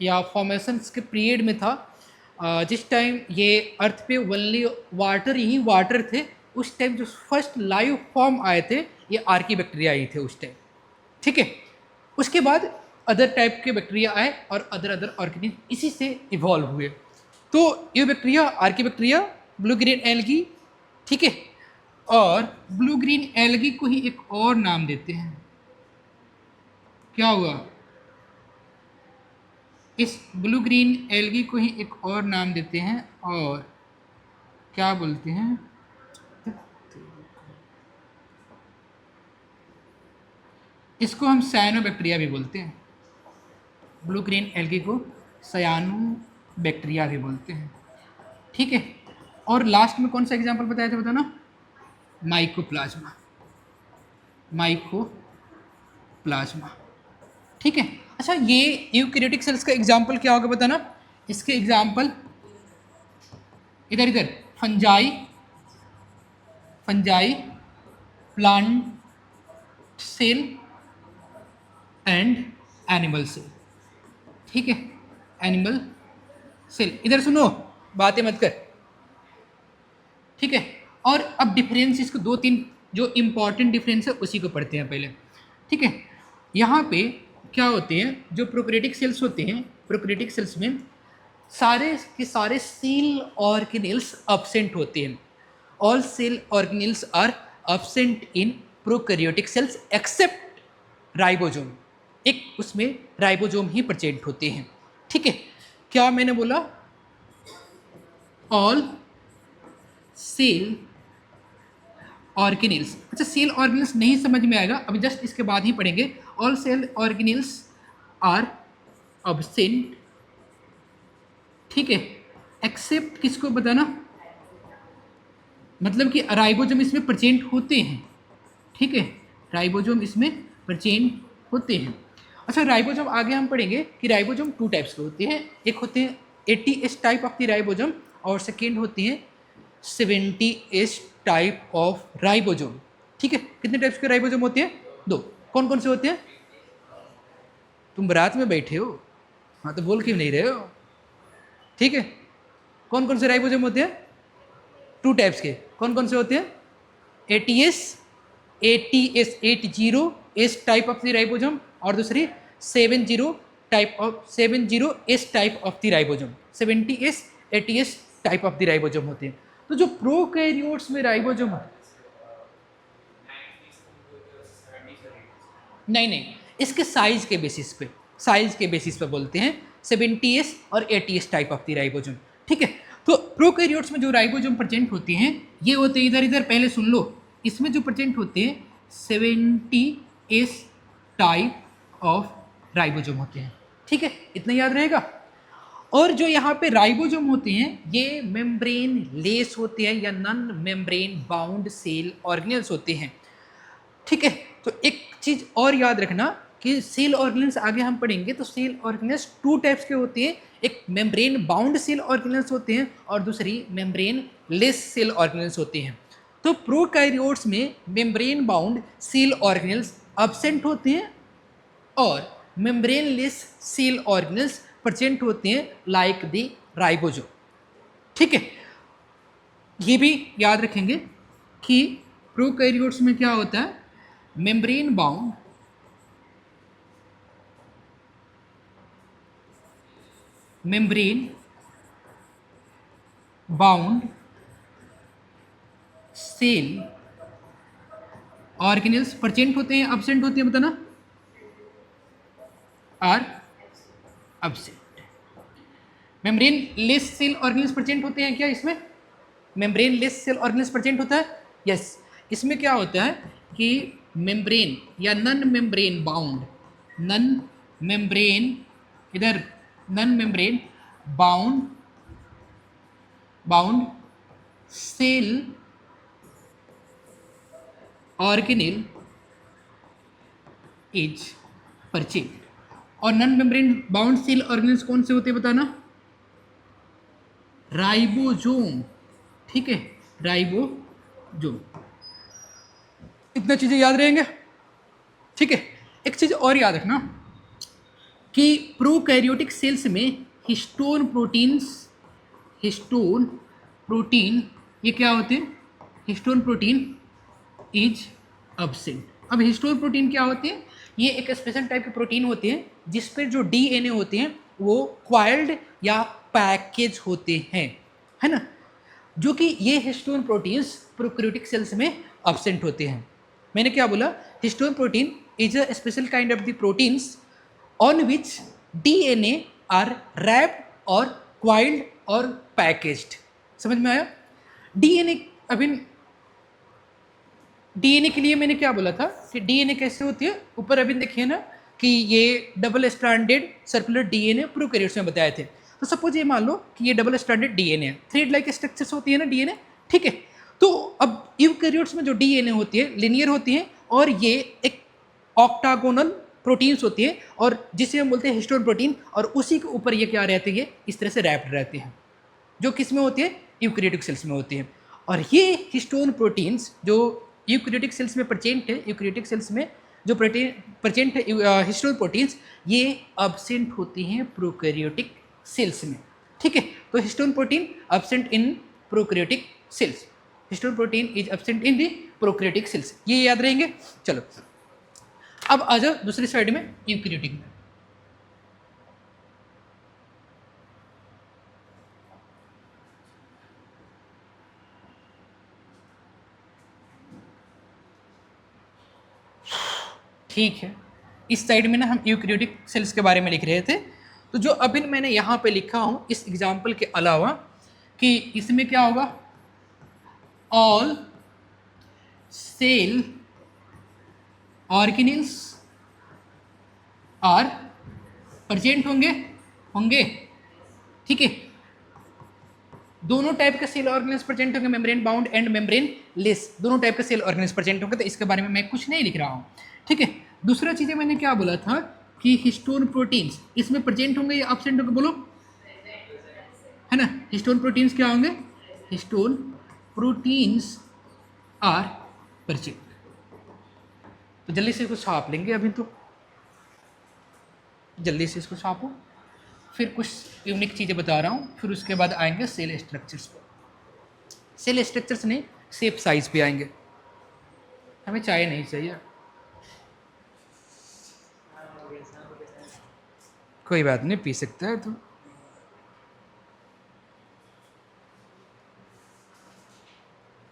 या फॉर्मेशंस के पीरियड में था, जिस टाइम ये अर्थ पे ओनली वाटर ही वाटर थे, उस टाइम जो फर्स्ट लाइव फॉर्म आए थे ये आर्की बैक्टीरिया ही थे उस टाइम, ठीक है। उसके बाद अदर टाइप के बैक्टीरिया आए और अदर ऑर्गेनिज्म इसी से इवॉल्व हुए। तो ये bacteria Archie bacteria, blue green algae, ठीक है। और ब्लू ग्रीन एल्गी को ही एक और नाम देते हैं, क्या हुआ? इस ब्लू ग्रीन एल्गी को ही एक और नाम देते हैं और क्या बोलते हैं? इसको हम साइनोबैक्टीरिया भी बोलते हैं। ब्लू ग्रीन एल्गी को साइनोबैक्टीरिया भी बोलते हैं, ठीक है। और लास्ट में कौन सा एग्जांपल बताया था बताना? माइकोप्लाज्मा, माइकोप्लाज्मा, ठीक है। अच्छा, ये यूकैरियोटिक सेल्स का एग्जांपल क्या होगा बताना? इसके एग्जांपल इधर इधर fungi, fungi, plant cell, and animal cell. ठीक है, एनिमल सेल। इधर सुनो, बातें मत कर। ठीक है, और अब डिफरेंस इसको दो तीन जो इम्पॉर्टेंट डिफरेंस है उसी को पढ़ते हैं पहले। ठीक है, यहाँ पे क्या होते हैं, जो प्रोकैरियोटिक सेल्स होते हैं, प्रोकैरियोटिक सेल्स में सारे के सारे सेल ऑर्गेनेल्स एब्सेंट होते हैं। All cell organelles are absent in prokaryotic cells except ribosome. एक उसमें राइबोसोम ही प्रेजेंट होते हैं। ठीक है, क्या मैंने बोला? All cell organelles. अच्छा, सेल ऑर्गेनेल्स नहीं समझ में आएगा, अभी जस्ट इसके बाद ही पढ़ेंगे। All cell organelles are absent, ठीक है, एक्सेप्ट किसको बताना, मतलब कि राइबोसोम इसमें प्रेजेंट होते हैं। ठीक है, राइबोसोम इसमें प्रेजेंट होते हैं। अच्छा, राइबोसोम आगे हम पढ़ेंगे कि राइबोसोम टू टाइप्स के होते हैं। एक होते हैं 80S type of the ribosome और सेकेंड होती है 70S टाइप ऑफ राइबोसोम। ठीक है, कितने टाइप्स के राइबोसोम होते हैं? दो। कौन कौन से होते हैं? तुम बारात में बैठे हो, हाँ तो बोल क्यों नहीं रहे हो? ठीक है, कौन कौन से राइबोसोम होते हैं? टू टाइप्स के। कौन कौन से होते हैं? 80S type of the ribosome और दूसरी 70S type of the ribosome. 70S 80S type of the ribosome होते हैं। तो जो प्रोकैरियोट्स में राइबोसोम, नहीं, इसके साइज के बेसिस पे, बोलते हैं 70S और 80S type of the ribosome. ठीक है, तो प्रोकैरियोट्स में जो राइबोसोम प्रेजेंट होते हैं ये होते हैं, इधर पहले सुन लो, इसमें जो प्रेजेंट होते हैं 70S टाइप ऑफ राइबोसोम होते हैं। ठीक है, इतना याद रहेगा। और जो यहाँ पे राइबोसोम होते हैं ये मेम्ब्रेन लेस होते हैं या non membrane bound cell organelles होते हैं। ठीक है, तो एक चीज और याद रखना कि सेल ऑर्गेनेल्स आगे हम पढ़ेंगे तो सेल ऑर्गेनेल्स टू टाइप्स के होते हैं। एक मेम्ब्रेन बाउंड सेल ऑर्गेनेल्स होते हैं और दूसरी मेम्ब्रेन लेस सेल ऑर्गेनेल्स होते हैं। तो प्रोकैरियोट्स में membrane bound cell organelles absent होते हैं और membrane less cell organelles present होते हैं लाइक द राइबोसोम। ठीक है, ये भी याद रखेंगे कि प्रोकैरियोट्स में क्या होता है, membrane bound cell organelles present होते हैं, एब्सेंट होते हैं, बताना। Are absent. Membrane less cell organelles present होते हैं क्या इसमें? Membrane less cell organelles present होता है, यस। इसमें क्या होता है कि मेम्ब्रेन या non membrane bound cell organelle is purchase. और non membrane bound cell organelles कौन से होते हैं बताना? राइबोसोम। ठीक है, राइबोसोम। इतना चीजें याद रहेंगे। ठीक है, एक चीज और याद रखना कि प्रोकैरियोटिक सेल्स में हिस्टोन प्रोटीन ये क्या होते हैं? Histone protein is absent. अब हिस्टोन प्रोटीन क्या होते हैं? ये एक स्पेशल टाइप के प्रोटीन होते हैं जिस पर जो डीएनए होते हैं वो क्वाइल्ड या पैकेज होते हैं, है ना, जो कि ये हिस्टोन प्रोटीन्स प्रोकैरियोटिक सेल्स में एब्सेंट होते हैं। मैंने क्या बोला? Histone protein is a special kind of the proteins on which DNA are wrapped और क्वाइल्ड और पैकेज्ड। समझ में आया? डीएनए, अभी डीएनए के लिए मैंने क्या बोला था कि डीएनए कैसे होती है, ऊपर अभी देखिए ना कि ये double stranded circular DNA prokaryotes में बताए थे। तो सपोज ये मान लो कि ये डबल स्ट्रैंडेड डीएनए है, थ्रेड लाइक स्ट्रक्चर्स होती है ना डीएनए। ठीक है, तो अब यूकैरियोट्स में जो डीएनए होती है लिनियर होती है और ये एक ऑक्टागोनल प्रोटीन्स होती है और जिसे हम बोलते हैं हिस्टोन प्रोटीन, और उसी के ऊपर ये क्या रहती है, इस तरह से रैप्ड रहती हैं, जो किस में होती है? यूकैरियोटिक सेल्स में होती है। और ये हिस्टोन प्रोटीन्स जो यूकैरियोटिक सेल्स में प्रेजेंट है, यूकैरियोटिक सेल्स में जो प्रेजेंट हिस्टोन प्रोटीन्स ये अब्सेंट होती हैं प्रोकैरियोटिक सेल्स में, ठीक है। तो histone protein absent in prokaryotic sales, histone protein is absent in the prokaryotic cells, ये याद रहेंगे। चलो अब आ जाओ दूसरी साइड में यूकैरियोटिक में। ठीक है, इस साइड में ना हम यूकैरियोटिक सेल्स के बारे में लिख रहे थे। तो जो अभी मैंने यहाँ पे लिखा हूँ इस एग्जाम्पल के अलावा कि इसमें क्या होगा, all cell organelles are present होंगे, ठीक है। दोनों टाइप के सेल ऑर्गेनिल्स प्रेजेंट होंगे, membrane bound and membrane less, दोनों टाइप के सेल ऑर्गेनिल्स प्रेजेंट होंगे। तो इसके बारे में मैं कुछ नहीं लिख रहा हूँ, ठीक है। दूसरा चीज़ें मैंने क्या बोला था कि हिस्टोन प्रोटीन्स इसमें प्रेजेंट होंगे या एब्सेंट होंगे, बोलो, है ना। हिस्टोन प्रोटीन्स क्या होंगे, हिस्टोन प्रोटीन्स आर प्रेजेंट। तो जल्दी से इसको छाप लेंगे, अभी तो जल्दी से इसको छापो, फिर कुछ यूनिक चीज़ें बता रहा हूँ, फिर उसके बाद आएंगे सेल स्ट्रक्चर्स पर। सेल स्ट्रक्चर्स नहीं, शेप साइज पे आएंगे। हमें चाय नहीं चाहिए, कोई बात नहीं, पी सकता है तो।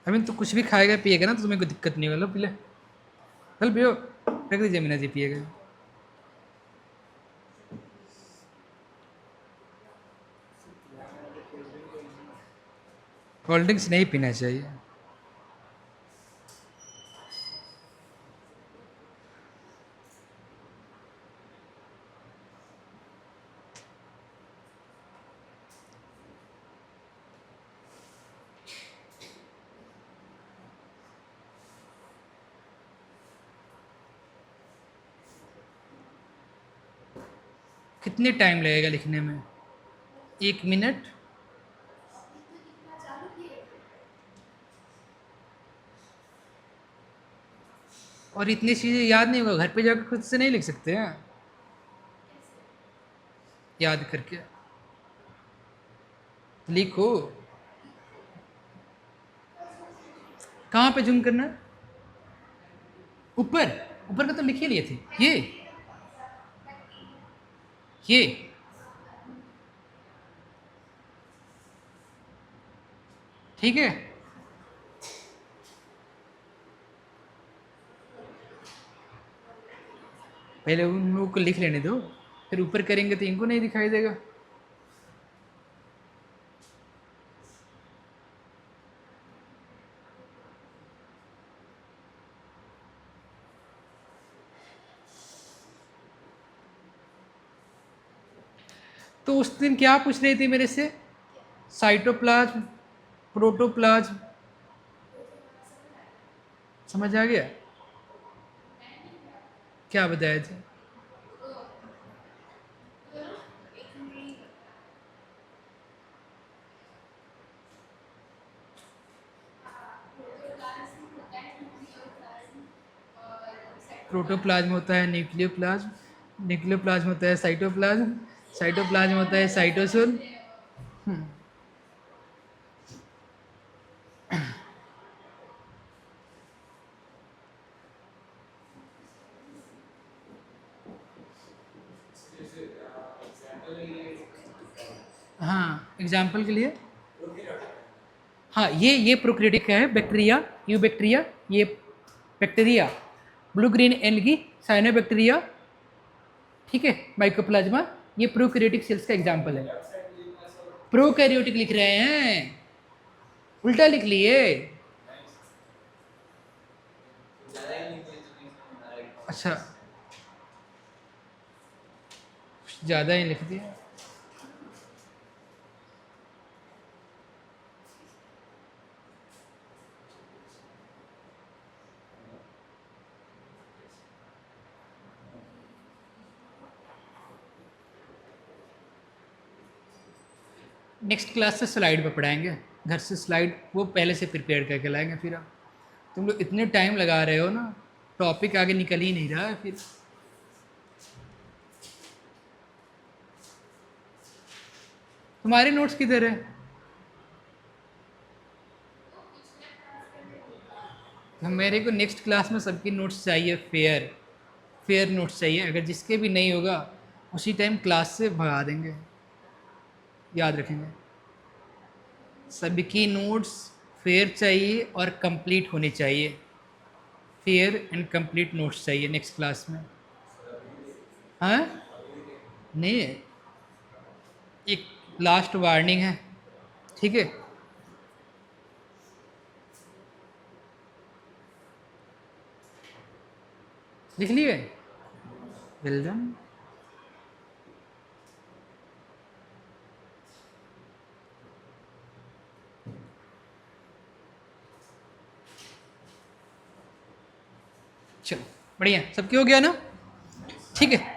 अभी तो कुछ भी खाएगा पिएगा ना तो तुम्हें कोई दिक्कत नहीं होगा, पी ले, चल पियो, रख दीजिए मीना जी पिएगा। कोल्ड ड्रिंक्स नहीं पीना चाहिए। कितने टाइम लगेगा लिखने में, 1 मिनट। और इतनी चीज़ें याद नहीं होगा, घर पे जाकर खुद से नहीं लिख सकते हैं, याद करके लिखो। कहाँ पे जूम करना, ऊपर, ऊपर का तो लिख ही लिए थे, ये ठीक है। पहले उन लोगों को लिख लेने दो, फिर ऊपर करेंगे तो इनको नहीं दिखाई देगा। तो उस दिन क्या पूछ रही थी मेरे से, साइटोप्लाज्म, प्रोटोप्लाज्म, समझ आ गया क्या बताया थे। प्रोटोप्लाज्म होता है न्यूक्लियोप्लाज्म, न्यूक्लियोप्लाज्म होता है साइटोप्लाज्म, साइटोप्लाज्म होता है साइटोसोल। हाँ एग्जाम्पल के लिए, हाँ ये प्रोकैरियोटिक है, बैक्टीरिया, यू बैक्टीरिया, ये bacteria, blue green algae, cyanobacteria, ठीक है, माइकोप्लाज्मा, ये प्रोकैरियोटिक सेल्स का एग्जाम्पल है। प्रोकैरियोटिक लिख रहे हैं, उल्टा लिख लिए। अच्छा ज़्यादा ही लिख दिया। नेक्स्ट क्लास से स्लाइड पे पढ़ाएंगे, घर से स्लाइड वो पहले से प्रिपेयर करके लाएंगे। फिर अब तुम लोग इतने टाइम लगा रहे हो ना, टॉपिक आगे निकल ही नहीं रहा है फिर। तुम्हारे नोट्स किधर है? मेरे को नेक्स्ट क्लास में सबकी नोट्स चाहिए, फेयर फेयर नोट्स चाहिए। अगर जिसके भी नहीं होगा उसी टाइम क्लास से भगा देंगे, याद रखेंगे। सबकी नोट्स फेयर चाहिए और कंप्लीट होनी चाहिए। फेयर एंड कंप्लीट नोट्स चाहिए नेक्स्ट क्लास में। हाँ नहीं, एक लास्ट वार्निंग है, ठीक है? लिख लिए? Well done. चलो बढ़िया, सबके हो गया ना? ठीक है।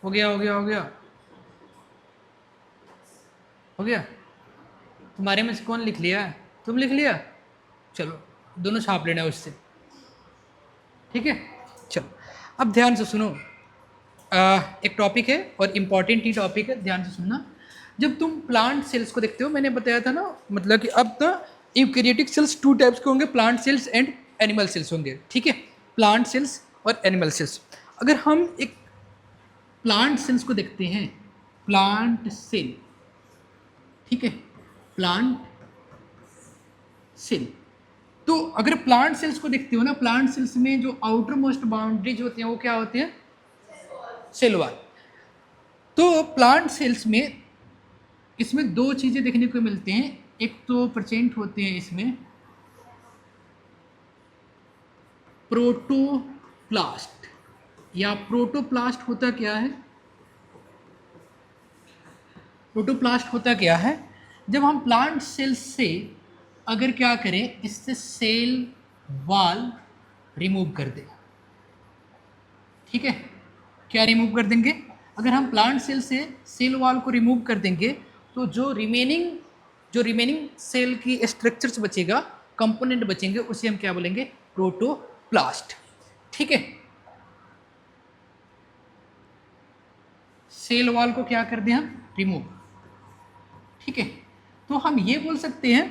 हो गया हो गया हो गया हो गया। तुम्हारे में से कौन लिख लिया? तुम लिख लिया? चलो दोनों छाप लेना उससे, ठीक है? चलो अब ध्यान से सुनो। एक टॉपिक है और इम्पॉर्टेंट ही टॉपिक है, ध्यान से सुनना। जब तुम प्लांट सेल्स को देखते हो, मैंने बताया था ना, मतलब कि अब ना यूकैरियोटिक सेल्स टू टाइप्स के होंगे, plant cells and animal cells होंगे, ठीक है? प्लांट सेल्स और एनिमल सेल्स। अगर हम एक प्लांट सेल्स को देखते हैं, प्लांट सेल, ठीक है? प्लांट सेल, तो अगर प्लांट सेल्स को देखते हो ना, प्लांट सेल्स में जो आउटर मोस्ट बाउंड्रीज होती हैं वो क्या होती हैं? Cell wall. तो प्लांट सेल्स में इसमें दो चीज़ें देखने को मिलती हैं। एक तो प्रेजेंट होते हैं इसमें प्रोटोप्लास्ट, या प्रोटोप्लास्ट होता क्या है? प्रोटोप्लास्ट होता क्या है? जब हम प्लांट सेल्स से अगर क्या करें, इससे सेल वॉल रिमूव कर दें, ठीक है? क्या रिमूव कर देंगे? अगर हम प्लांट सेल से सेल वॉल को रिमूव कर देंगे तो जो रिमेनिंग सेल की स्ट्रक्चर्स बचेगा, कंपोनेंट बचेंगे, उसे हम क्या बोलेंगे? प्रोटोप्लास्ट, ठीक है? सेल वॉल को क्या कर दें हम? रिमूव, ठीक है? तो हम ये बोल सकते हैं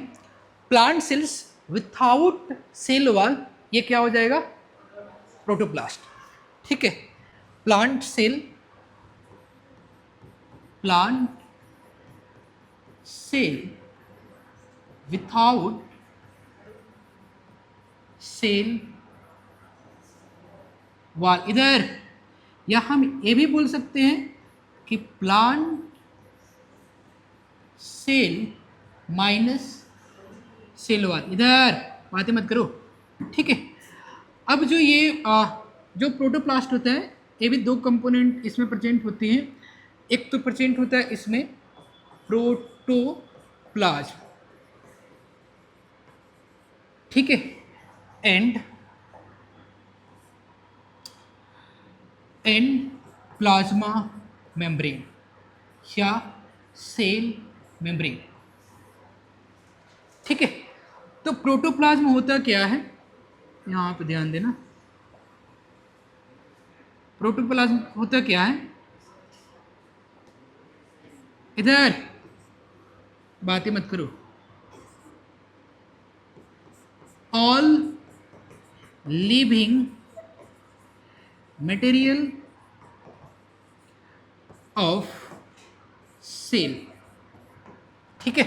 plant cells without cell wall, ये क्या हो जाएगा? प्रोटोप्लास्ट, ठीक है? Plant cell without cell wall, इधर। या हम ये भी बोल सकते हैं कि plant cell minus cell wall, इधर। बातें मत करो, ठीक है? अब जो ये जो प्रोटोप्लास्ट होता है, ये भी दो कंपोनेंट इसमें प्रेजेंट होते हैं। एक तो प्रेजेंट होता है इसमें प्रोटोप्लाज्म, ठीक है? एंड प्लाज्मा मेम्ब्रेन या सेल मेम्ब्रेन, ठीक है? तो प्रोटोप्लाज्म होता क्या है, यहाँ पे ध्यान देना। प्रोटोप्लाज्म होता क्या है? इधर बातें मत करो। All living material of cell ठीक है,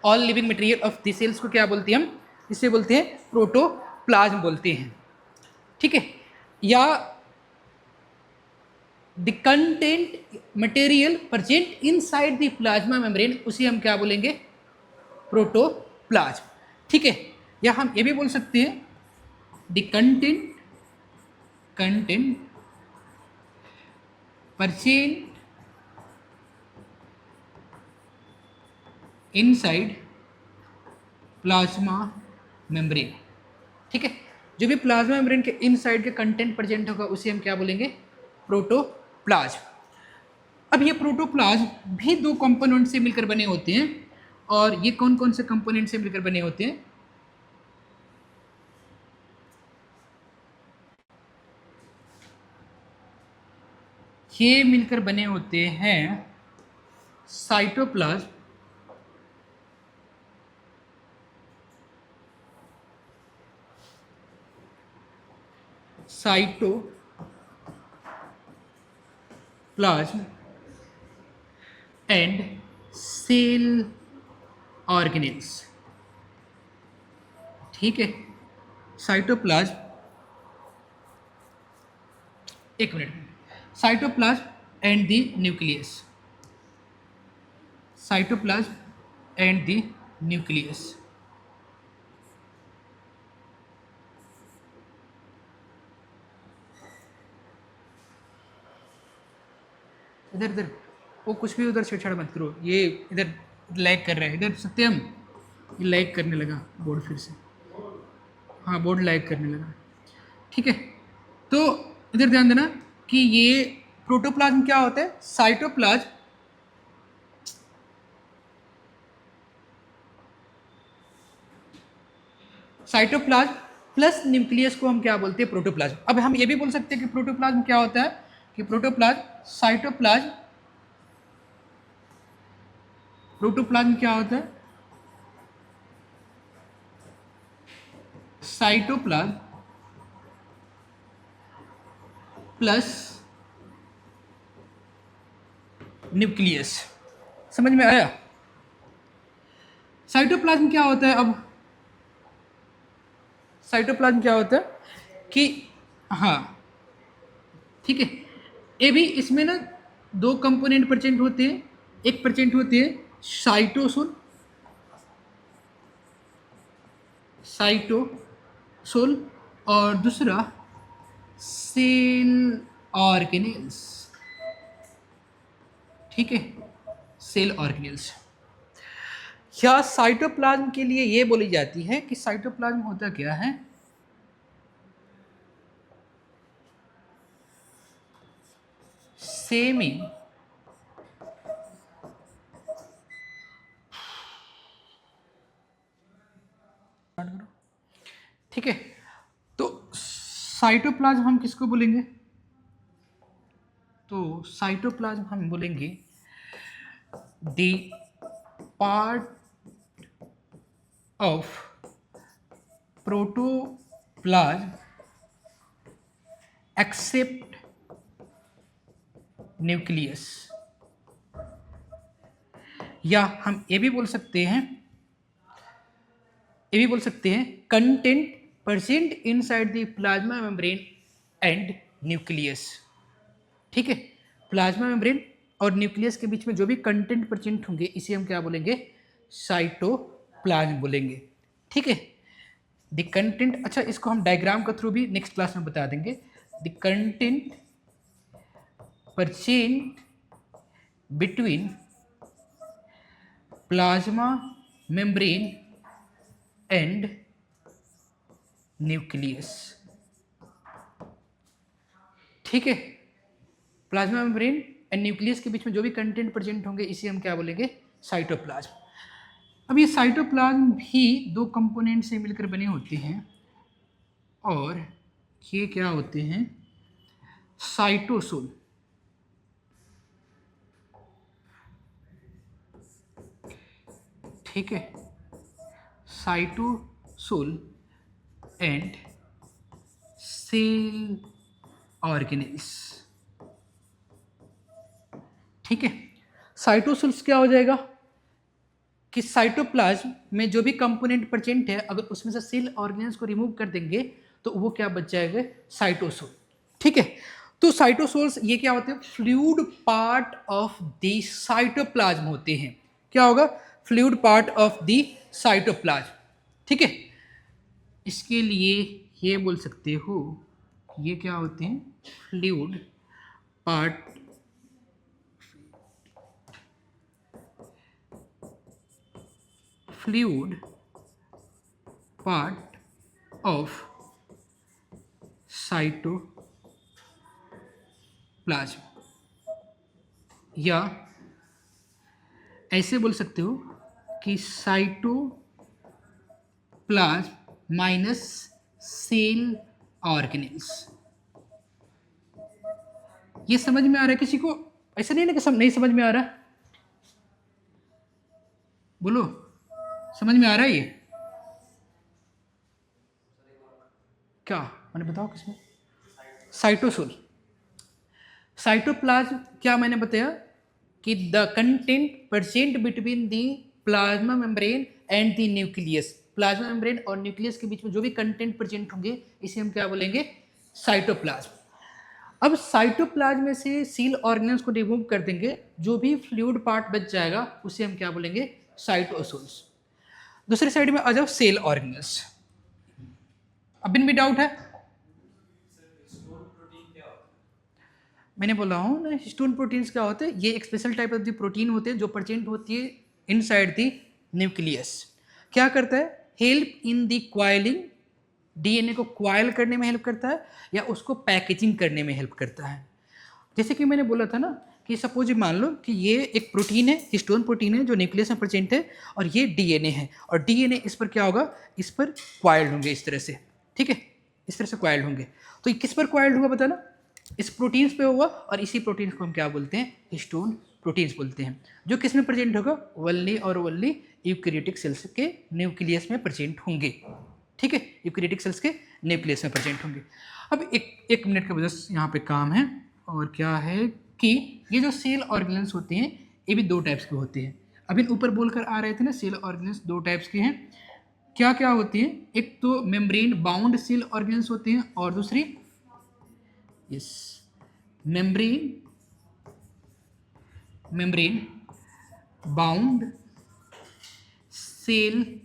all living material of the cells को क्या बोलते हैं हम, इसे बोलते हैं प्रोटोप्लाज्म बोलते हैं। ठीक है, या the content material present inside the plasma membrane, उसे हम क्या बोलेंगे, प्रोटोप्लाज्म। ठीक है, या हम ये भी बोल सकते हैं the content present inside plasma membrane. ठीक है, जो भी प्लाज्मा मेम्ब्रेन के इनसाइड के कंटेंट प्रेजेंट होगा उसे हम क्या बोलेंगे, प्रोटोप्लाज्म। अब ये प्रोटोप्लाज्म भी दो कंपोनेंट से मिलकर बने होते हैं, और ये कौन कौन से कंपोनेंट से मिलकर बने होते हैं, ये मिलकर बने होते हैं साइटोप्लाज्म, एंड सेल ऑर्गेनेल्स। ठीक है, साइटोप्लाज्म, एक minute, cytoplasm and the nucleus, cytoplasm and the nucleus. इधर इधर वो कुछ भी उधर छेड़छाड़ मत करो, ये इधर लैग कर रहा है, इधर सत्यम ये लैग करने लगा बोर्ड फिर से, हाँ बोर्ड लैग करने लगा। ठीक है, तो इधर ध्यान देना कि ये प्रोटोप्लाज्म क्या होता है, साइटोप्लाज्म साइटोप्लाज्म प्लस न्यूक्लियस को हम क्या बोलते हैं, प्रोटोप्लाज्म। अब हम ये भी बोल सकते हैं कि प्रोटोप्लाज्म क्या होता है, कि प्रोटोप्लाज्म क्या होता है, साइटोप्लाज्म प्लस न्यूक्लियस। समझ में आया? साइटोप्लाज्म क्या होता है, अब साइटोप्लाज्म क्या होता है कि, हाँ ठीक है, ये भी इसमें ना दो कंपोनेंट प्रेजेंट होते हैं, एक प्रेजेंट होते हैं साइटोसोल और दूसरा सेल ऑर्गेनेल्स। ठीक है, सेल ऑर्गेनेल्स। या साइटोप्लाज्म के लिए ये बोली जाती है कि साइटोप्लाज्म होता क्या है, सेमी ठीक है, तो साइटोप्लाज्म हम किसको बोलेंगे, तो साइटोप्लाज्म हम बोलेंगे the part of protoplasm except nucleus. या हम ये भी बोल सकते हैं, content present inside the plasma membrane and nucleus. ठीक है, प्लाज्मा मेम्ब्रेन और न्यूक्लियस के बीच में जो भी कंटेंट प्रेजेंट होंगे इसे हम क्या बोलेंगे, साइटोप्लाज्म बोलेंगे। ठीक है, द कंटेंट, अच्छा इसको हम डायग्राम के थ्रू भी नेक्स्ट क्लास में बता देंगे। The content present between plasma membrane and nucleus. ठीक है, प्लाज्मा मेम्ब्रेन एंड न्यूक्लियस के बीच में जो भी कंटेंट प्रेजेंट होंगे इसे हम क्या बोलेंगे, साइटोप्लाज्म। अब ये साइटोप्लाज्म भी दो कंपोनेंट से मिलकर बने होते हैं, और ये क्या होते हैं, साइटोसोल। ठीक है, साइटोसोल एंड सेल ऑर्गेनेल्स। ठीक है, साइटोसोल्स क्या हो जाएगा, कि साइटोप्लाज्म में जो भी कंपोनेंट प्रेजेंट है अगर उसमें से सेल ऑर्गेनेल्स को रिमूव कर देंगे तो वो क्या बच जाएगा, साइटोसोल। ठीक है, तो साइटोसोल्स ये क्या होते हैं, fluid part of the cytoplasm होते हैं। क्या होगा, fluid part of the cytoplasm. ठीक है, इसके लिए ये बोल सकते हो ये क्या होते हैं, fluid part fluid part of cytoplasm, या ऐसे बोल सकते हो कि साइटोप्लाज्म माइनस सेल ऑर्गेनेल्स। ये समझ में आ रहा है किसी को? ऐसा नहीं ना कि सब नहीं समझ में आ रहा, बोलो समझ में आ रहा है ये क्या? मैंने बताओ किसमें, साइटोसोल। साइटोप्लाज्म क्या मैंने बताया कि the content present between the plasma membrane and the nucleus. Plasma membrane और न्यूक्लियस के बीच में जो भी कंटेंट प्रेजेंट होंगे इसे हम क्या बोलेंगे, साइटोप्लाज्म। अब साइटोप्लाज्म में से सील ऑर्गेनेल्स को रिमूव कर देंगे, जो भी फ्लूइड पार्ट बच जाएगा उसे हम क्या बोलेंगे, साइटोसोल्स। दूसरी साइड में आ जाओ, सेल ऑर्गेनेल्स। अब इनमें डाउट है? मैंने बोला हूँ ना, हिस्टोन प्रोटीन्स क्या होते हैं, ये एक special type of the protein होते हैं जो प्रेजेंट होती है इनसाइड द न्यूक्लियस। क्या करता है, help in the coiling, DNA को क्वाइल करने में हेल्प करता है या उसको पैकेजिंग करने में हेल्प करता है। जैसे कि मैंने बोला था ना कि सपोज मान लो कि ये एक प्रोटीन है, हिस्टोन प्रोटीन है जो न्यूक्लियस में प्रेजेंट है, और ये डीएनए है, और डीएनए इस पर क्या होगा, इस पर क्वाइल्ड होंगे इस तरह से। ठीक है, इस तरह से क्वाइल्ड होंगे। तो ये किस पर क्वाइल्ड होगा बताना, इस प्रोटीन्स पे होगा, और इसी प्रोटीन्स को हम क्या बोलते हैं, हिस्टोन प्रोटीन्स बोलते हैं। जो किस में प्रेजेंट होगा, ओनली और ओनली यूकैरियोटिक सेल्स के न्यूक्लियस में प्रेजेंट होंगे। ठीक है, यूकैरियोटिक सेल्स के न्यूक्लियस में प्रेजेंट होंगे। अब एक मिनट का बस यहाँ पे काम है, और क्या है कि ये जो सेल ऑर्गेनेल्स होते हैं ये भी दो टाइप्स के होते हैं। अभी ऊपर बोलकर आ रहे थे ना, सेल ऑर्गेनेल्स दो टाइप्स के हैं। क्या क्या होती हैं, एक तो मेम्ब्रेन बाउंड सेल ऑर्गेनेल्स होते हैं, और दूसरी yes membrane bound cell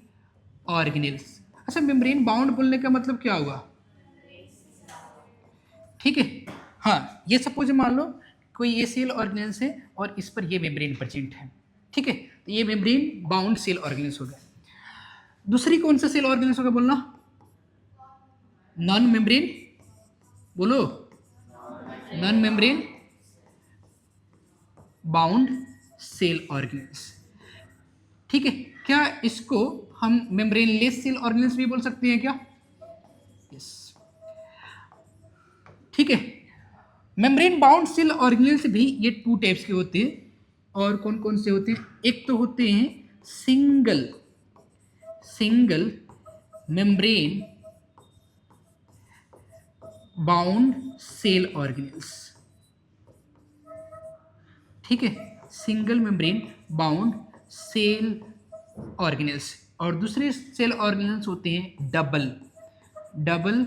organelles. अच्छा, मेम्ब्रेन बाउंड बोलने का मतलब क्या हुआ? ठीक है, हाँ, ये सपोज मान लो कोई ये सेल ऑर्गेनेल्स है और इस पर ये मेम्ब्रेन प्रेजेंट है। ठीक है, तो ये मेम्ब्रेन बाउंड सेल ऑर्गेनेल्स हो गया। दूसरी कौन सा सेल ऑर्गेनेल्स होगा बोलना, नॉन मेम्ब्रेन, बोलो, non membrane bound cell organelles. ठीक है, क्या इसको हम मेम्ब्रेन लेस सेल ऑर्गेनेल्स भी बोल सकते हैं क्या? यस। ठीक है, मेम्ब्रेन बाउंड सेल ऑर्गेनेल्स भी ये टू टाइप्स के होते हैं, और कौन कौन से होते हैं, एक तो होते हैं single membrane bound cell organelles. ठीक है, single membrane bound cell organelles. और दूसरे सेल ऑर्गेनेल्स होते हैं double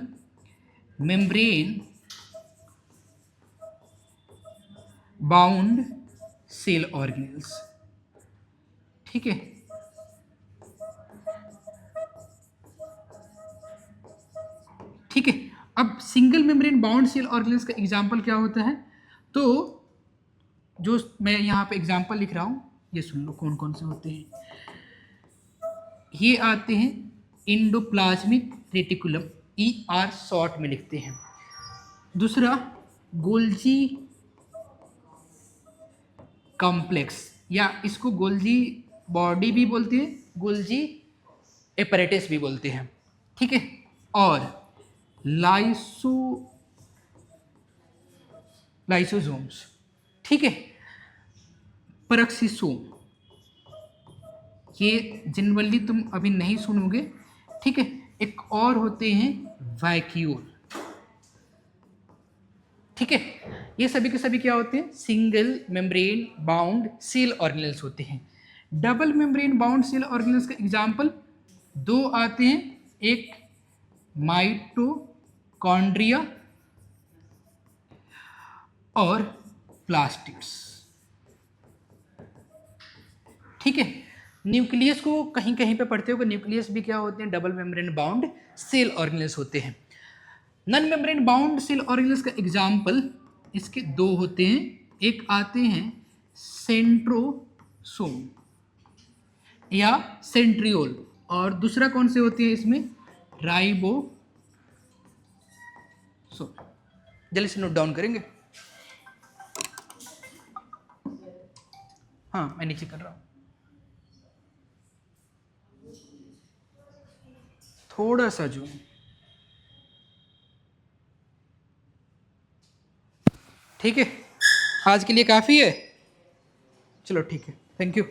membrane bound cell organelles. ठीक है, ठीक है। अब single membrane bound cell organelles का एग्जांपल क्या होता है, तो जो मैं यहाँ पे एग्जांपल लिख रहा हूँ ये सुन लो कौन कौन से होते हैं। ये आते हैं इंडोप्लाज्मिक रेटिकुलम, ER शॉर्ट में लिखते हैं। दूसरा गोल्जी कॉम्प्लेक्स, या इसको गोल्जी बॉडी भी बोलते हैं, गोल्जी एपरेटस भी बोलते हैं। ठीक है, और लाइसोसोम्स। ठीक है, परक्सीसोम, ये जनरली तुम अभी नहीं सुनोगे। ठीक है, एक और होते हैं वैक्यूल। ठीक है, ये सभी के सभी क्या होते हैं, single membrane bound cell organelles होते हैं। Double membrane bound cell organelles का एग्जाम्पल दो आते हैं, एक माइटोकॉन्ड्रिया और प्लास्टिड्स। ठीक है, न्यूक्लियस को कहीं कहीं पे पढ़ते हो कि न्यूक्लियस भी क्या होते हैं, double membrane bound cell organelles होते हैं। Non membrane bound cell organelles का एग्जाम्पल इसके दो होते हैं, एक आते हैं सेंट्रोसोम या सेंट्रियोल, और दूसरा कौन से होते हैं इसमें, राइबोसोम। जल्दी से नोट डाउन करेंगे। हाँ, मैं नीचे कर रहा हूँ, थोड़ा सा जो, ठीक है, आज के लिए काफ़ी है, चलो ठीक है, थैंक यू।